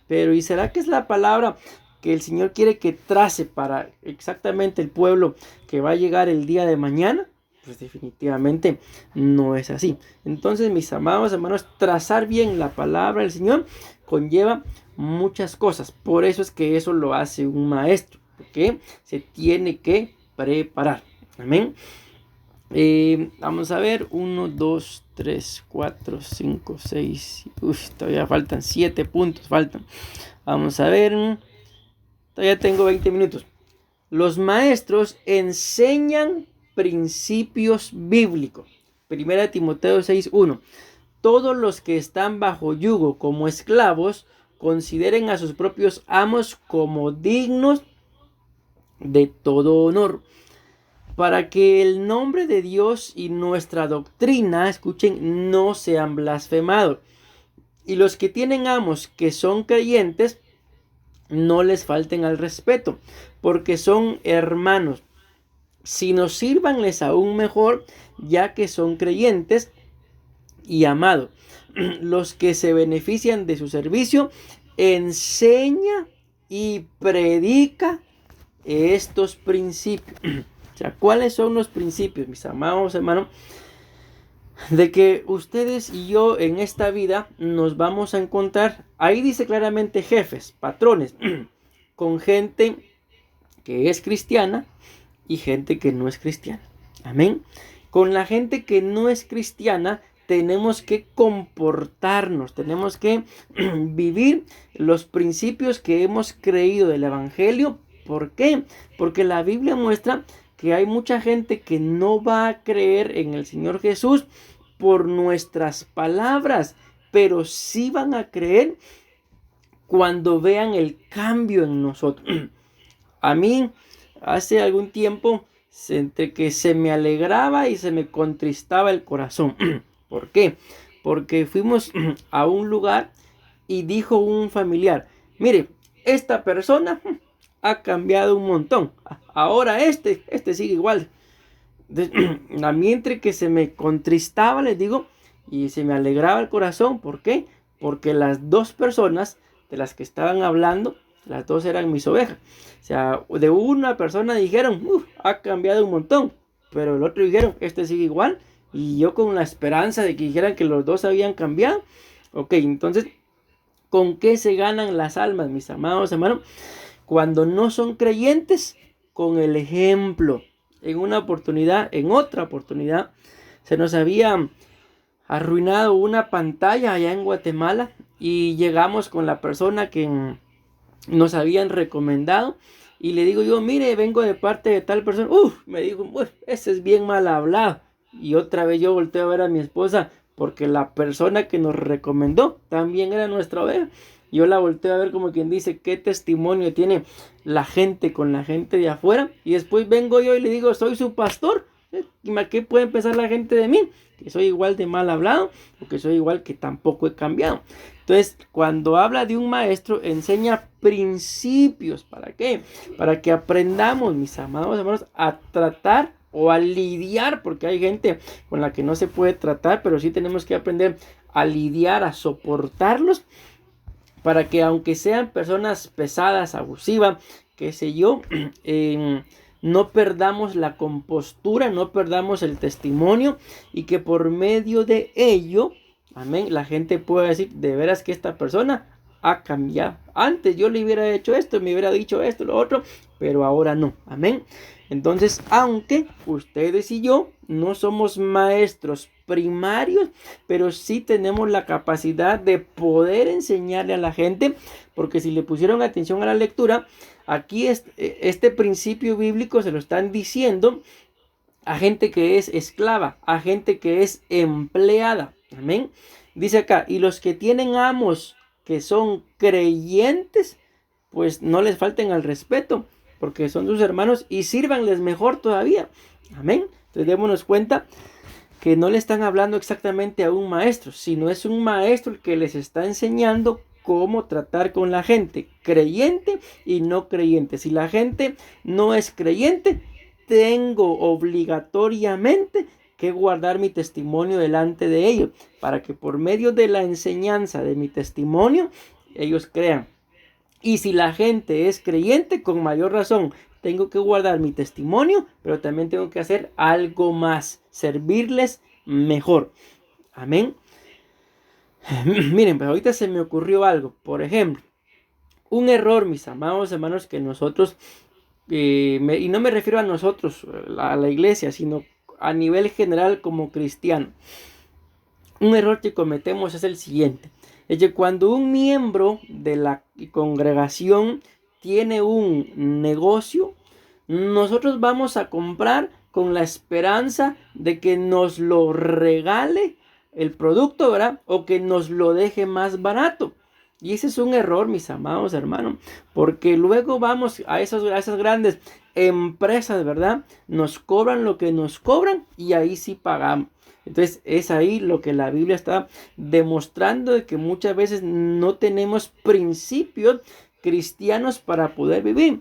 A: Pero ¿y será que es la palabra que el Señor quiere que trace para exactamente el pueblo que va a llegar el día de mañana? Pues definitivamente no es así. Entonces, mis amados hermanos, trazar bien la palabra del Señor conlleva muchas cosas. Por eso es que eso lo hace un maestro, porque se tiene que preparar. Amén. Vamos a ver, 1, 2, 3, 4, 5, 6. Todavía faltan 7 puntos. Vamos a ver. Todavía tengo 20 minutos. Los maestros enseñan principios bíblicos. Primera Timoteo 6:1. Todos los que están bajo yugo como esclavos consideren a sus propios amos como dignos de todo honor, para que el nombre de Dios y nuestra doctrina, escuchen, no sean blasfemados. Y los que tienen amos que son creyentes, no les falten al respeto, porque son hermanos. Sino sírvanles aún mejor, ya que son creyentes y amados. Los que se benefician de su servicio, enseña y predica estos principios. O sea, ¿cuáles son los principios, mis amados hermanos? De que ustedes y yo en esta vida nos vamos a encontrar, ahí dice claramente jefes, patrones, con gente que es cristiana y gente que no es cristiana. Amén. Con la gente que no es cristiana tenemos que comportarnos, tenemos que vivir los principios que hemos creído del Evangelio. ¿Por qué? Porque la Biblia muestra que hay mucha gente que no va a creer en el Señor Jesús por nuestras palabras, pero sí van a creer cuando vean el cambio en nosotros. A mí, hace algún tiempo, entre que se me alegraba y se me contristaba el corazón. ¿Por qué? Porque fuimos a un lugar y dijo un familiar, mire, esta persona ha cambiado un montón. Ahora este sigue igual. A mí entre que se me contristaba, les digo, y se me alegraba el corazón. ¿Por qué? Porque las dos personas de las que estaban hablando, las dos eran mis ovejas. O sea, de una persona dijeron, ha cambiado un montón. Pero el otro dijeron, este sigue igual. Y yo con la esperanza de que dijeran que los dos habían cambiado. Ok, entonces, ¿con qué se ganan las almas, mis amados hermanos? Cuando no son creyentes, con el ejemplo. En otra oportunidad, se nos había arruinado una pantalla allá en Guatemala y llegamos con la persona que nos habían recomendado y le digo yo, mire, vengo de parte de tal persona. Me dijo, ese es bien mal hablado. Y otra vez yo volteo a ver a mi esposa porque la persona que nos recomendó también era nuestra oveja. Yo la volteo a ver como quien dice, ¿qué testimonio tiene la gente con la gente de afuera? Y después vengo yo y le digo, soy su pastor. ¿Qué puede pensar la gente de mí? Que soy igual de mal hablado o que soy igual que tampoco he cambiado. Entonces, cuando habla de un maestro, enseña principios. ¿Para qué? Para que aprendamos, mis amados hermanos, a tratar o a lidiar, porque hay gente con la que no se puede tratar, pero sí tenemos que aprender a lidiar, a soportarlos, para que aunque sean personas pesadas, abusivas, qué sé yo, no perdamos la compostura, no perdamos el testimonio y que por medio de ello, amén, la gente pueda decir, de veras que esta persona ha cambiado. Antes yo le hubiera hecho esto, me hubiera dicho esto, lo otro, pero ahora no, amén. Entonces, aunque ustedes y yo no somos maestros primarios, pero sí tenemos la capacidad de poder enseñarle a la gente, porque si le pusieron atención a la lectura, aquí este principio bíblico se lo están diciendo a gente que es esclava, a gente que es empleada. Amén. Dice acá, y los que tienen amos que son creyentes, pues no les falten al respeto, porque son sus hermanos y sírvanles mejor todavía. Amén. Entonces démonos cuenta que no le están hablando exactamente a un maestro, sino es un maestro el que les está enseñando cómo tratar con la gente, creyente y no creyente. Si la gente no es creyente, tengo obligatoriamente que guardar mi testimonio delante de ellos, para que por medio de la enseñanza de mi testimonio, ellos crean. Y si la gente es creyente, con mayor razón, tengo que guardar mi testimonio, pero también tengo que hacer algo más, servirles mejor. Amén. Miren, pues ahorita se me ocurrió algo. Por ejemplo, un error, mis amados hermanos, que nosotros, y no me refiero a nosotros, a la iglesia, sino a nivel general como cristiano. Un error que cometemos es el siguiente: es que cuando un miembro de la congregación tiene un negocio, nosotros vamos a comprar con la esperanza de que nos lo regale el producto, ¿verdad? O que nos lo deje más barato. Y ese es un error, mis amados hermanos, porque luego vamos a esas grandes empresas, ¿verdad? Nos cobran lo que nos cobran y ahí sí pagamos. Entonces es ahí lo que la Biblia está demostrando, de que muchas veces no tenemos principios cristianos para poder vivir.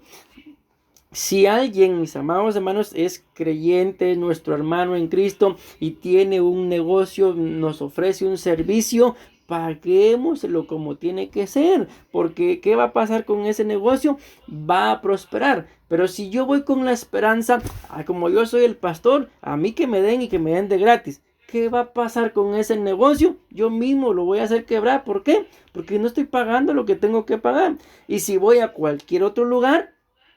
A: Si alguien, mis amados hermanos, es creyente, nuestro hermano en Cristo, y tiene un negocio, nos ofrece un servicio, paguémoslo como tiene que ser, porque ¿qué va a pasar con ese negocio? Va a prosperar. Pero si yo voy con la esperanza, como yo soy el pastor, a mí que me den y que me den de gratis, ¿qué va a pasar con ese negocio? Yo mismo lo voy a hacer quebrar. ¿Por qué? Porque no estoy pagando lo que tengo que pagar. Y si voy a cualquier otro lugar,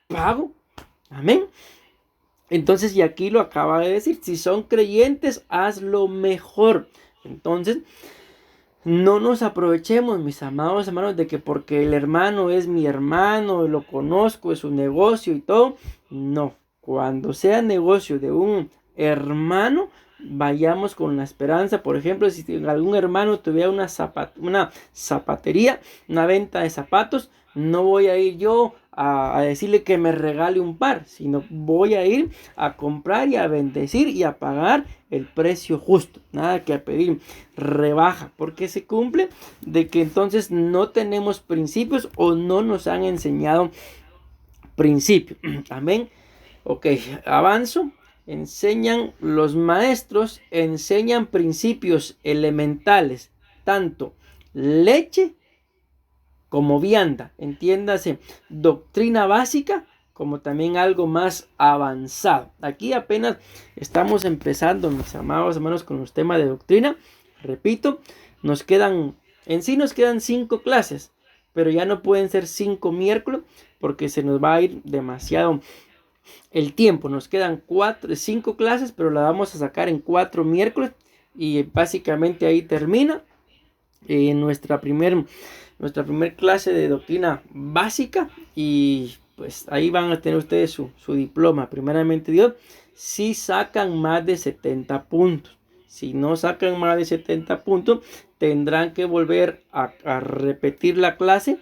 A: pago. Amén. Entonces, y aquí lo acaba de decir: si son creyentes, hazlo mejor. Entonces, no nos aprovechemos, mis amados hermanos, de que porque el hermano es mi hermano, lo conozco, es su negocio y todo. No, cuando sea negocio de un hermano, vayamos con la esperanza. Por ejemplo, si algún hermano tuviera una zapatería, una venta de zapatos, no voy a ir yo a decirle que me regale un par, sino voy a ir a comprar y a bendecir y a pagar el precio justo. Nada que a pedir rebaja, porque se cumple de que entonces no tenemos principios o no nos han enseñado principios. Amén. Ok, avanzo. Los maestros enseñan principios elementales, tanto leche como vianda, entiéndase, doctrina básica como también algo más avanzado. Aquí apenas estamos empezando, mis amados hermanos, con los temas de doctrina. Repito, nos quedan 5 clases, pero ya no pueden ser 5 miércoles porque se nos va a ir demasiado el tiempo. Nos quedan 5 clases, pero la vamos a sacar en 4 miércoles y básicamente ahí termina nuestra primer clase de doctrina básica, y pues ahí van a tener ustedes su diploma, primeramente Dios, si sacan más de 70 puntos. Si no sacan más de 70 puntos, tendrán que volver a repetir la clase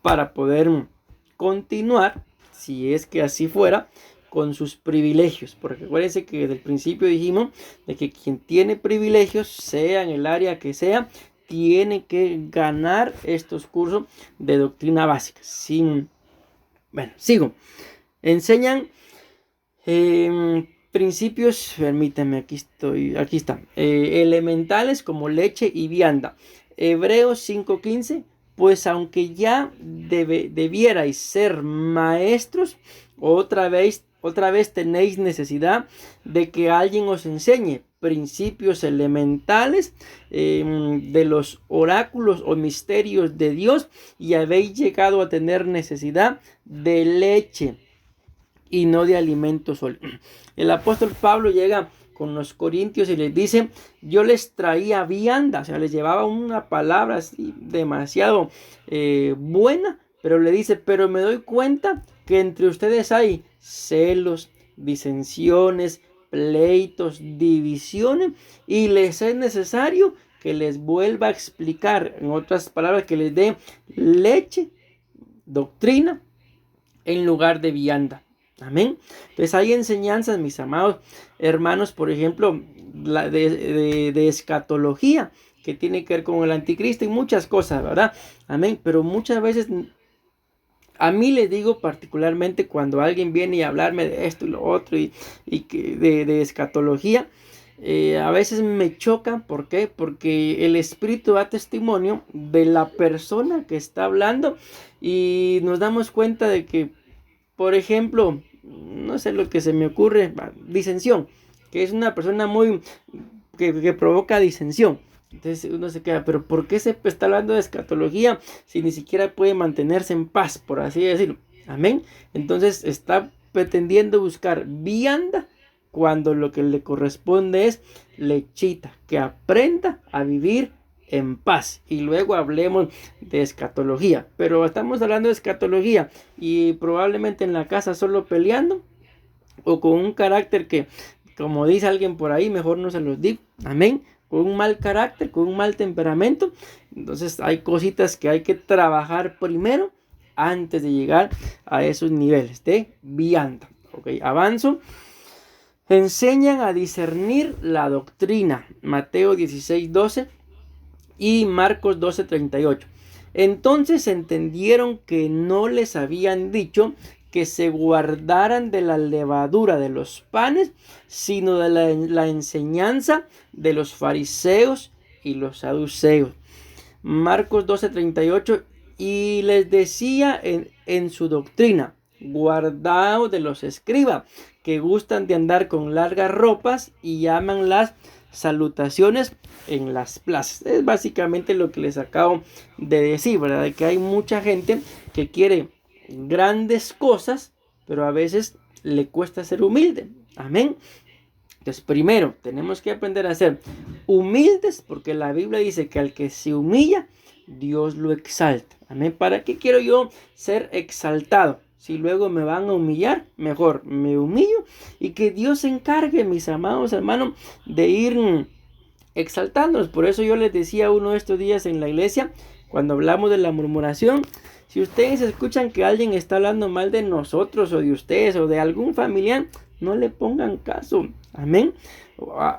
A: para poder continuar, si es que así fuera, con sus privilegios. Porque acuérdense que desde el principio dijimos de que quien tiene privilegios, sea en el área que sea, tiene que ganar estos cursos de doctrina básica. Bueno, sigo. Enseñan principios, permítanme, aquí está. Elementales como leche y vianda. Hebreos 5:15. Pues aunque ya debierais ser maestros, otra vez tenéis necesidad de que alguien os enseñe principios elementales de los oráculos o misterios de Dios, y habéis llegado a tener necesidad de leche y no de alimento sólido. El apóstol Pablo llega con los corintios y les dice: yo les traía vianda, o sea, les llevaba una palabra así demasiado buena, pero le dice: pero me doy cuenta que entre ustedes hay celos, disensiones, pleitos, divisiones, y les es necesario que les vuelva a explicar, en otras palabras, que les dé leche, doctrina, en lugar de vianda. Amén. Entonces hay enseñanzas, mis amados hermanos, por ejemplo, la de escatología, que tiene que ver con el anticristo y muchas cosas, ¿verdad? Amén. Pero muchas veces a mí les digo particularmente cuando alguien viene y hablarme de esto y lo otro y de escatología, a veces me choca. ¿Por qué? Porque el Espíritu da testimonio de la persona que está hablando y nos damos cuenta de que, por ejemplo, no sé lo que se me ocurre, disensión, que es una persona muy que provoca disensión. Entonces uno se queda, pero ¿por qué se está hablando de escatología si ni siquiera puede mantenerse en paz, por así decirlo? Amén. Entonces está pretendiendo buscar vianda cuando lo que le corresponde es lechita, que aprenda a vivir en paz. Y luego hablemos de escatología. Pero estamos hablando de escatología y probablemente en la casa solo peleando o con un carácter que, como dice alguien por ahí, mejor no se los digo. Amén. Con un mal carácter, con un mal temperamento. Entonces hay cositas que hay que trabajar primero antes de llegar a esos niveles de vianda. Ok, avanzo. Enseñan a discernir la doctrina. Mateo 16:12 y Marcos 12:38. Entonces entendieron que no les habían dicho que se guardaran de la levadura de los panes, sino de la enseñanza de los fariseos y los saduceos. Marcos 12:38, y les decía en su doctrina: guardaos de los escribas, que gustan de andar con largas ropas y llaman las salutaciones en las plazas. Es básicamente lo que les acabo de decir, ¿verdad? De que hay mucha gente que quiere grandes cosas, pero a veces le cuesta ser humilde. Amén. Entonces, primero tenemos que aprender a ser humildes, porque la Biblia dice que al que se humilla, Dios lo exalta. Amén. ¿Para qué quiero yo ser exaltado? Si luego me van a humillar, mejor me humillo y que Dios se encargue, mis amados hermanos, de ir exaltándonos. Por eso yo les decía uno de estos días en la iglesia, cuando hablamos de la murmuración: si ustedes escuchan que alguien está hablando mal de nosotros o de ustedes o de algún familiar, no le pongan caso. Amén.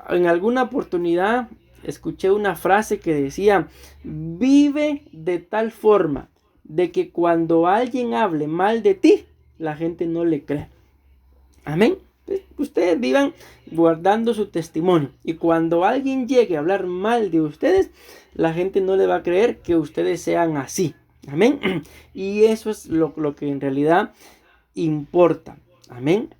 A: En alguna oportunidad escuché una frase que decía: vive de tal forma de que cuando alguien hable mal de ti, la gente no le cree. Amén. Ustedes vivan guardando su testimonio, y cuando alguien llegue a hablar mal de ustedes, la gente no le va a creer que ustedes sean así. Amén. Y eso es lo que en realidad importa. Amén.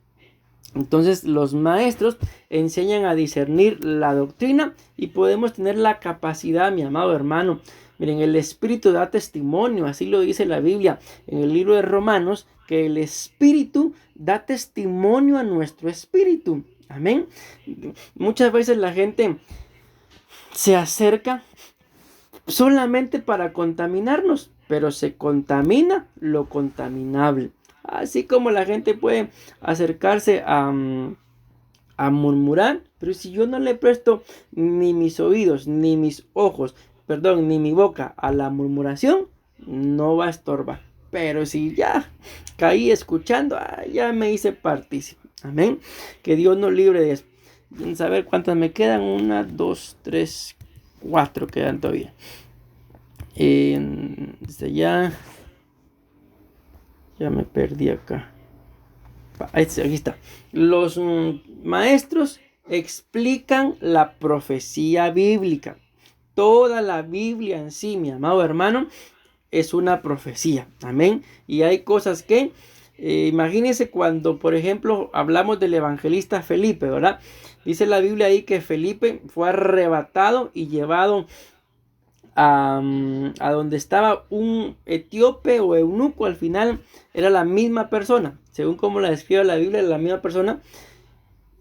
A: Entonces los maestros enseñan a discernir la doctrina y podemos tener la capacidad, mi amado hermano. Miren, el Espíritu da testimonio, así lo dice la Biblia en el libro de Romanos, que el Espíritu da testimonio a nuestro espíritu. Amén. Muchas veces la gente se acerca solamente para contaminarnos, pero se contamina lo contaminable. Así como la gente puede acercarse a murmurar, pero si yo no le presto ni mis oídos, ni mis ojos, ni mi boca a la murmuración, no va a estorbar. Pero si ya caí escuchando, ya me hice partícipe. Amén. Que Dios nos libre de eso. Saber cuántas me quedan. 1, 2, 3, 4 quedan todavía. Desde ya me perdí acá. Aquí está. Los maestros explican la profecía bíblica. Toda la Biblia en sí, mi amado hermano, es una profecía. Amén. Y hay cosas que, imagínense cuando, por ejemplo, hablamos del evangelista Felipe, ¿verdad? Dice la Biblia ahí que Felipe fue arrebatado y llevado a donde estaba un etíope o eunuco. Al final era la misma persona, según como la describe la Biblia, la misma persona.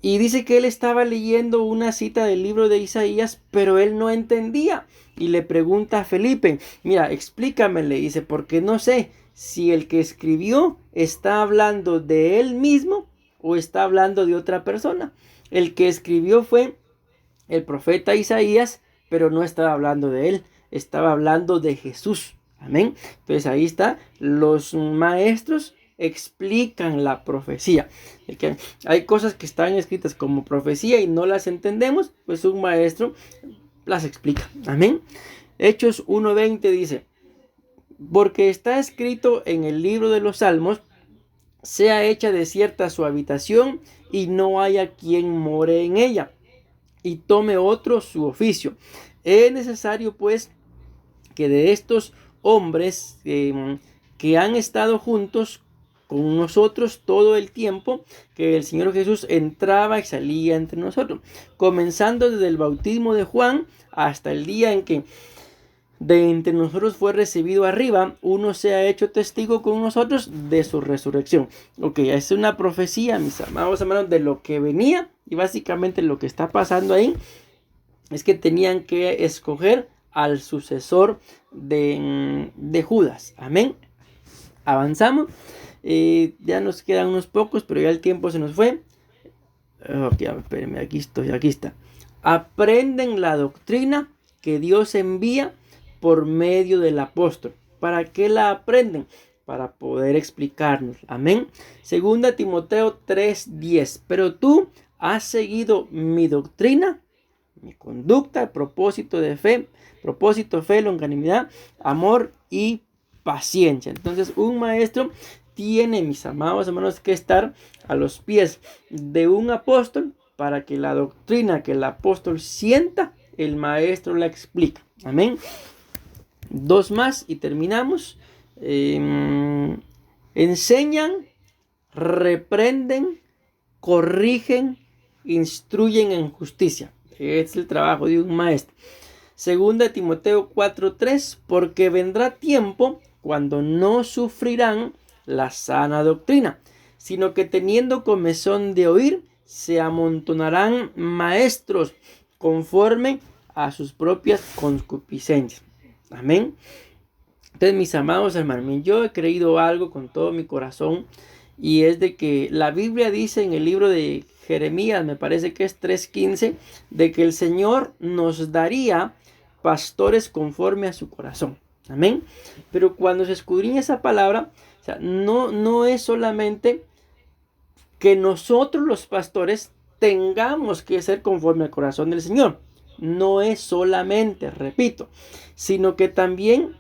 A: Y dice que él estaba leyendo una cita del libro de Isaías, pero él no entendía. Y le pregunta a Felipe: mira, explícame, le dice, porque no sé si el que escribió está hablando de él mismo o está hablando de otra persona. El que escribió fue el profeta Isaías, pero no estaba hablando de él, estaba hablando de Jesús. Amén. Entonces ahí está, los maestros explican la profecía. De que hay cosas que están escritas como profecía y no las entendemos, pues un maestro las explica. Amén. Hechos 1:20 dice: porque está escrito en el libro de los Salmos, sea hecha desierta su habitación y no haya quien more en ella, y tome otro su oficio. Es necesario pues que de estos hombres que han estado juntos con nosotros todo el tiempo que el Señor Jesús entraba y salía entre nosotros, comenzando desde el bautismo de Juan hasta el día en que de entre nosotros fue recibido arriba, uno se ha hecho testigo con nosotros de su resurrección. Ok, es una profecía, mis amados hermanos, de lo que venía, y básicamente lo que está pasando ahí es que tenían que escoger al sucesor de Judas. Amén. Avanzamos. Ya nos quedan unos pocos, pero ya el tiempo se nos fue. Ok, espérenme, aquí está. Aprenden la doctrina que Dios envía por medio del apóstol. ¿Para qué la aprenden? Para poder explicarnos. Amén. Segunda Timoteo 3:10. Pero tú has seguido mi doctrina, mi conducta, propósito, fe, longanimidad, amor y paciencia. Entonces, un maestro tiene, mis amados hermanos, que estar a los pies de un apóstol para que la doctrina que el apóstol sienta, el maestro la explica. Amén. 2 más y terminamos. Enseñan, reprenden, corrigen, instruyen en justicia. Es el trabajo de un maestro. Segunda Timoteo 4:3, porque vendrá tiempo cuando no sufrirán la sana doctrina, sino que teniendo comezón de oír, se amontonarán maestros conforme a sus propias concupiscencias. Amén. Entonces, mis amados hermanos, yo he creído algo con todo mi corazón, y es de que la Biblia dice en el libro de Jeremías, me parece que es 3:15, de que el Señor nos daría pastores conforme a su corazón. Amén. Pero cuando se escudriña esa palabra, o sea, no es solamente que nosotros los pastores tengamos que ser conforme al corazón del Señor. No es solamente, repito, sino que también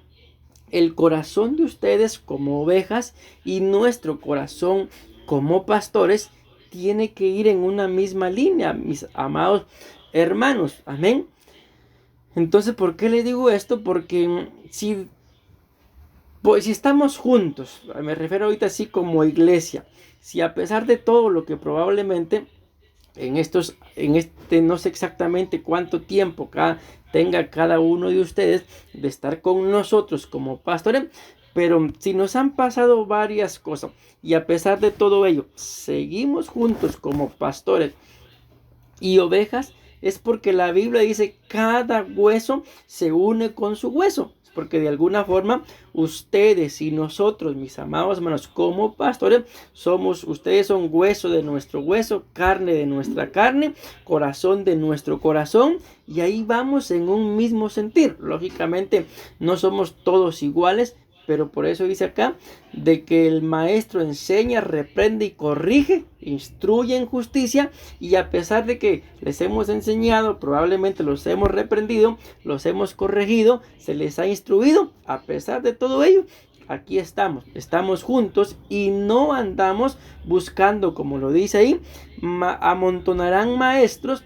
A: el corazón de ustedes como ovejas y nuestro corazón como pastores tiene que ir en una misma línea, mis amados hermanos. Amén. Entonces, ¿por qué le digo esto? Porque si estamos juntos, me refiero ahorita así como iglesia, si a pesar de todo lo que probablemente no sé exactamente cuánto tiempo tenga cada uno de ustedes de estar con nosotros como pastores, pero si nos han pasado varias cosas y a pesar de todo ello seguimos juntos como pastores y ovejas, es porque la Biblia dice cada hueso se une con su hueso. Porque de alguna forma ustedes y nosotros, mis amados hermanos, como pastores, ustedes son hueso de nuestro hueso, carne de nuestra carne, corazón de nuestro corazón, y ahí vamos en un mismo sentir. Lógicamente no somos todos iguales, pero por eso dice acá de que el maestro enseña, reprende y corrige, instruye en justicia, y a pesar de que les hemos enseñado, probablemente los hemos reprendido, los hemos corregido, se les ha instruido, a pesar de todo ello, aquí estamos juntos y no andamos buscando, como lo dice ahí, amontonarán maestros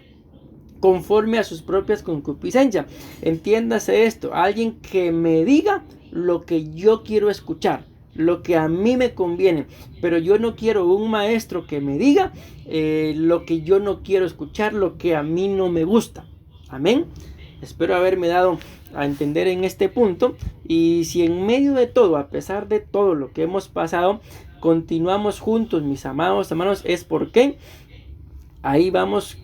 A: conforme a sus propias concupiscencias. Entiéndase esto, alguien que me diga lo que yo quiero escuchar, lo que a mí me conviene, pero yo no quiero un maestro que me diga lo que yo no quiero escuchar, lo que a mí no me gusta. Amén. Espero haberme dado a entender en este punto, y si en medio de todo, a pesar de todo lo que hemos pasado, continuamos juntos, mis amados hermanos, es porque ahí vamos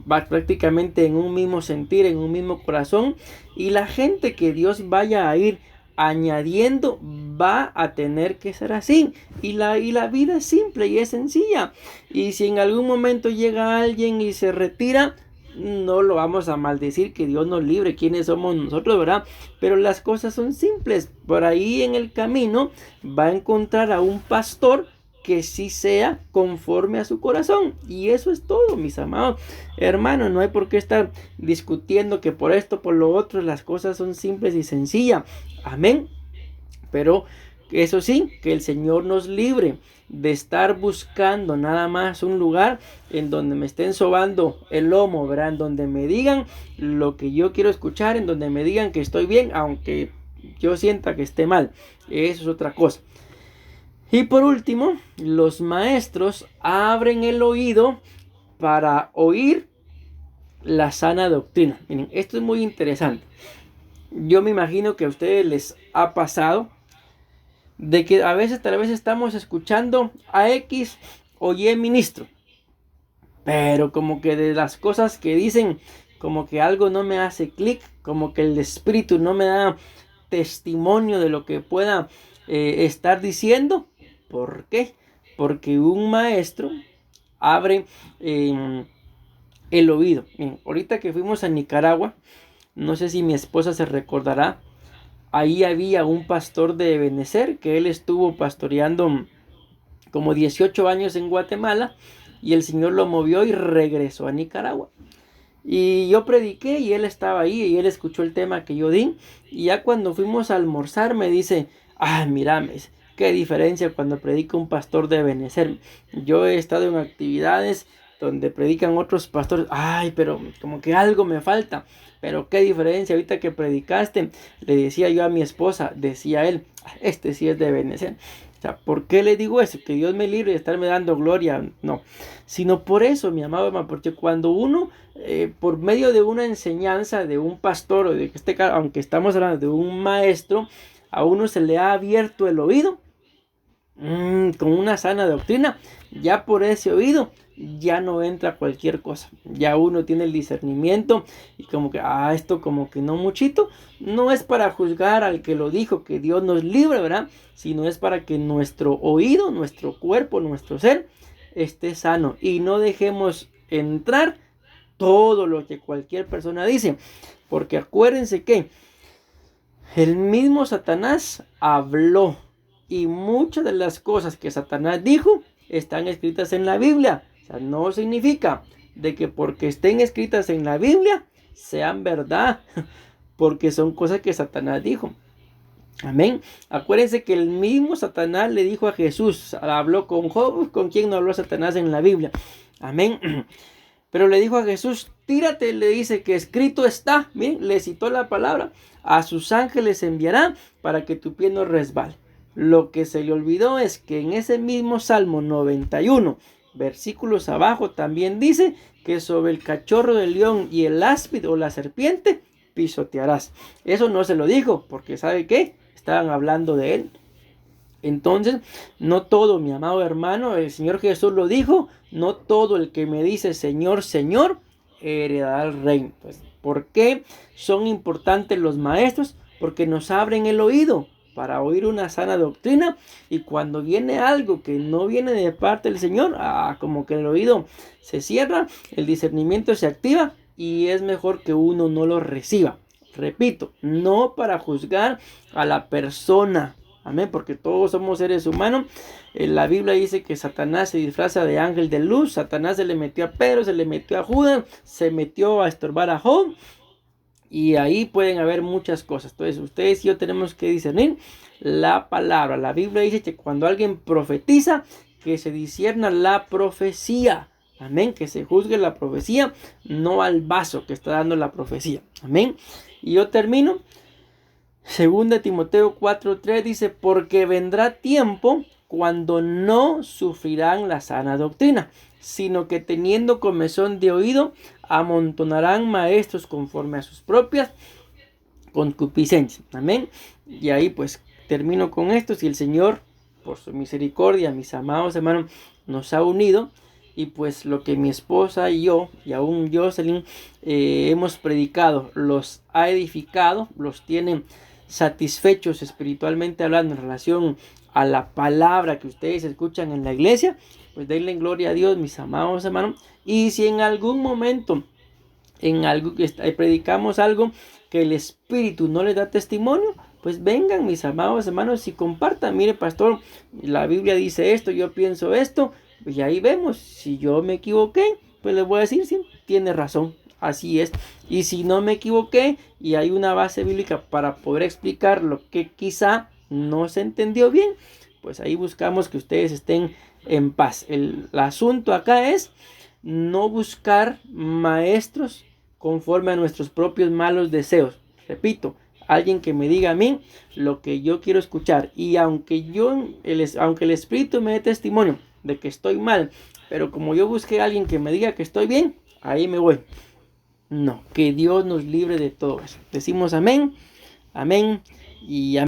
A: va prácticamente en un mismo sentir, en un mismo corazón, y la gente que Dios vaya a ir añadiendo va a tener que ser así, y la vida es simple y es sencilla, y si en algún momento llega alguien y se retira, no lo vamos a maldecir, que Dios nos libre, quiénes somos nosotros, ¿verdad? Pero las cosas son simples. Por ahí en el camino va a encontrar a un pastor que sí sea conforme a su corazón. Y eso es todo, mis amados hermanos. No hay por qué estar discutiendo que por esto, por lo otro, las cosas son simples y sencillas. Amén. Pero eso sí, que el Señor nos libre de estar buscando nada más un lugar en donde me estén sobando el lomo, ¿verdad? En donde me digan lo que yo quiero escuchar, en donde me digan que estoy bien, aunque yo sienta que esté mal. Eso es otra cosa. Y por último, los maestros abren el oído para oír la sana doctrina. Miren, esto es muy interesante. Yo me imagino que a ustedes les ha pasado de que a veces tal vez estamos escuchando a X o Y ministro, pero como que de las cosas que dicen, como que algo no me hace clic, como que el espíritu no me da testimonio de lo que pueda estar diciendo. ¿Por qué? Porque un maestro abre el oído. Bien, ahorita que fuimos a Nicaragua, no sé si mi esposa se recordará, ahí había un pastor de Benecer que él estuvo pastoreando como 18 años en Guatemala y el Señor lo movió y regresó a Nicaragua. Y yo prediqué y él estaba ahí y él escuchó el tema que yo di. Y ya cuando fuimos a almorzar me dice, mira, qué diferencia cuando predica un pastor de Benecer. Yo he estado en actividades donde predican otros pastores. Pero como que algo me falta. Pero qué diferencia ahorita que predicaste. Le decía yo a mi esposa, decía él, este sí es de Benecer. O sea, ¿por qué le digo eso? Que Dios me libre de estarme dando gloria. No, sino por eso, mi amado hermano, porque cuando uno, por medio de una enseñanza de un pastor, o de este caso, aunque estamos hablando de un maestro, a uno se le ha abierto el oído con una sana doctrina, ya por ese oído ya no entra cualquier cosa, ya uno tiene el discernimiento y como que esto como que no muchito, no es para juzgar al que lo dijo, que Dios nos libre, ¿verdad? Sino es para que nuestro oído, nuestro cuerpo, nuestro ser esté sano y no dejemos entrar todo lo que cualquier persona dice, porque acuérdense que el mismo Satanás habló y muchas de las cosas que Satanás dijo están escritas en la Biblia. O sea, no significa de que porque estén escritas en la Biblia sean verdad, porque son cosas que Satanás dijo. Amén. Acuérdense que el mismo Satanás le dijo a Jesús, habló con Job, ¿con quién no habló Satanás en la Biblia? Amén. Pero le dijo a Jesús, tírate, le dice que escrito está. Miren, le citó la palabra, a sus ángeles enviará para que tu pie no resbale. Lo que se le olvidó es que en ese mismo Salmo 91, versículos abajo, también dice que sobre el cachorro del león y el áspid o la serpiente pisotearás. Eso no se lo dijo, porque ¿sabe qué? Estaban hablando de él. Entonces, no todo, mi amado hermano, el Señor Jesús lo dijo, no todo el que me dice Señor, Señor, heredará el reino. Pues, ¿por qué son importantes los maestros? Porque nos abren el oído para oír una sana doctrina, y cuando viene algo que no viene de parte del Señor, como que el oído se cierra, el discernimiento se activa y es mejor que uno no lo reciba. Repito, no para juzgar a la persona, amén, porque todos somos seres humanos. La Biblia dice que Satanás se disfraza de ángel de luz. Satanás se le metió a Pedro, se le metió a Judas, se metió a estorbar a Job. Y ahí pueden haber muchas cosas. Entonces ustedes y yo tenemos que discernir la palabra. La Biblia dice que cuando alguien profetiza, que se discierna la profecía. Amén. Que se juzgue la profecía, no al vaso que está dando la profecía. Amén. Y yo termino. 2 Timoteo 4:3 dice, porque vendrá tiempo cuando no sufrirán la sana doctrina, sino que teniendo comezón de oído, amontonarán maestros conforme a sus propias concupiscencias. Amén. Y ahí pues termino con esto. Si el Señor, por su misericordia, mis amados hermanos, nos ha unido, y pues lo que mi esposa y yo, y aún Jocelyn, hemos predicado, los ha edificado, los tiene satisfechos espiritualmente hablando en relación a la palabra que ustedes escuchan en la iglesia, pues denle gloria a Dios, mis amados hermanos. Y si en algún momento predicamos algo que el Espíritu no les da testimonio, pues vengan mis amados hermanos y compartan. Mire, pastor, la Biblia dice esto, yo pienso esto, pues ahí vemos. Si yo me equivoqué, pues les voy a decir, sí, tiene razón, así es. Y si no me equivoqué y hay una base bíblica para poder explicar lo que quizá no se entendió bien, pues ahí buscamos que ustedes estén en paz. El asunto acá es no buscar maestros conforme a nuestros propios malos deseos. Repito, alguien que me diga a mí lo que yo quiero escuchar, y aunque el Espíritu me dé testimonio de que estoy mal, pero como yo busqué a alguien que me diga que estoy bien, ahí me voy. No, que Dios nos libre de todo eso. Decimos amén, amén y amén.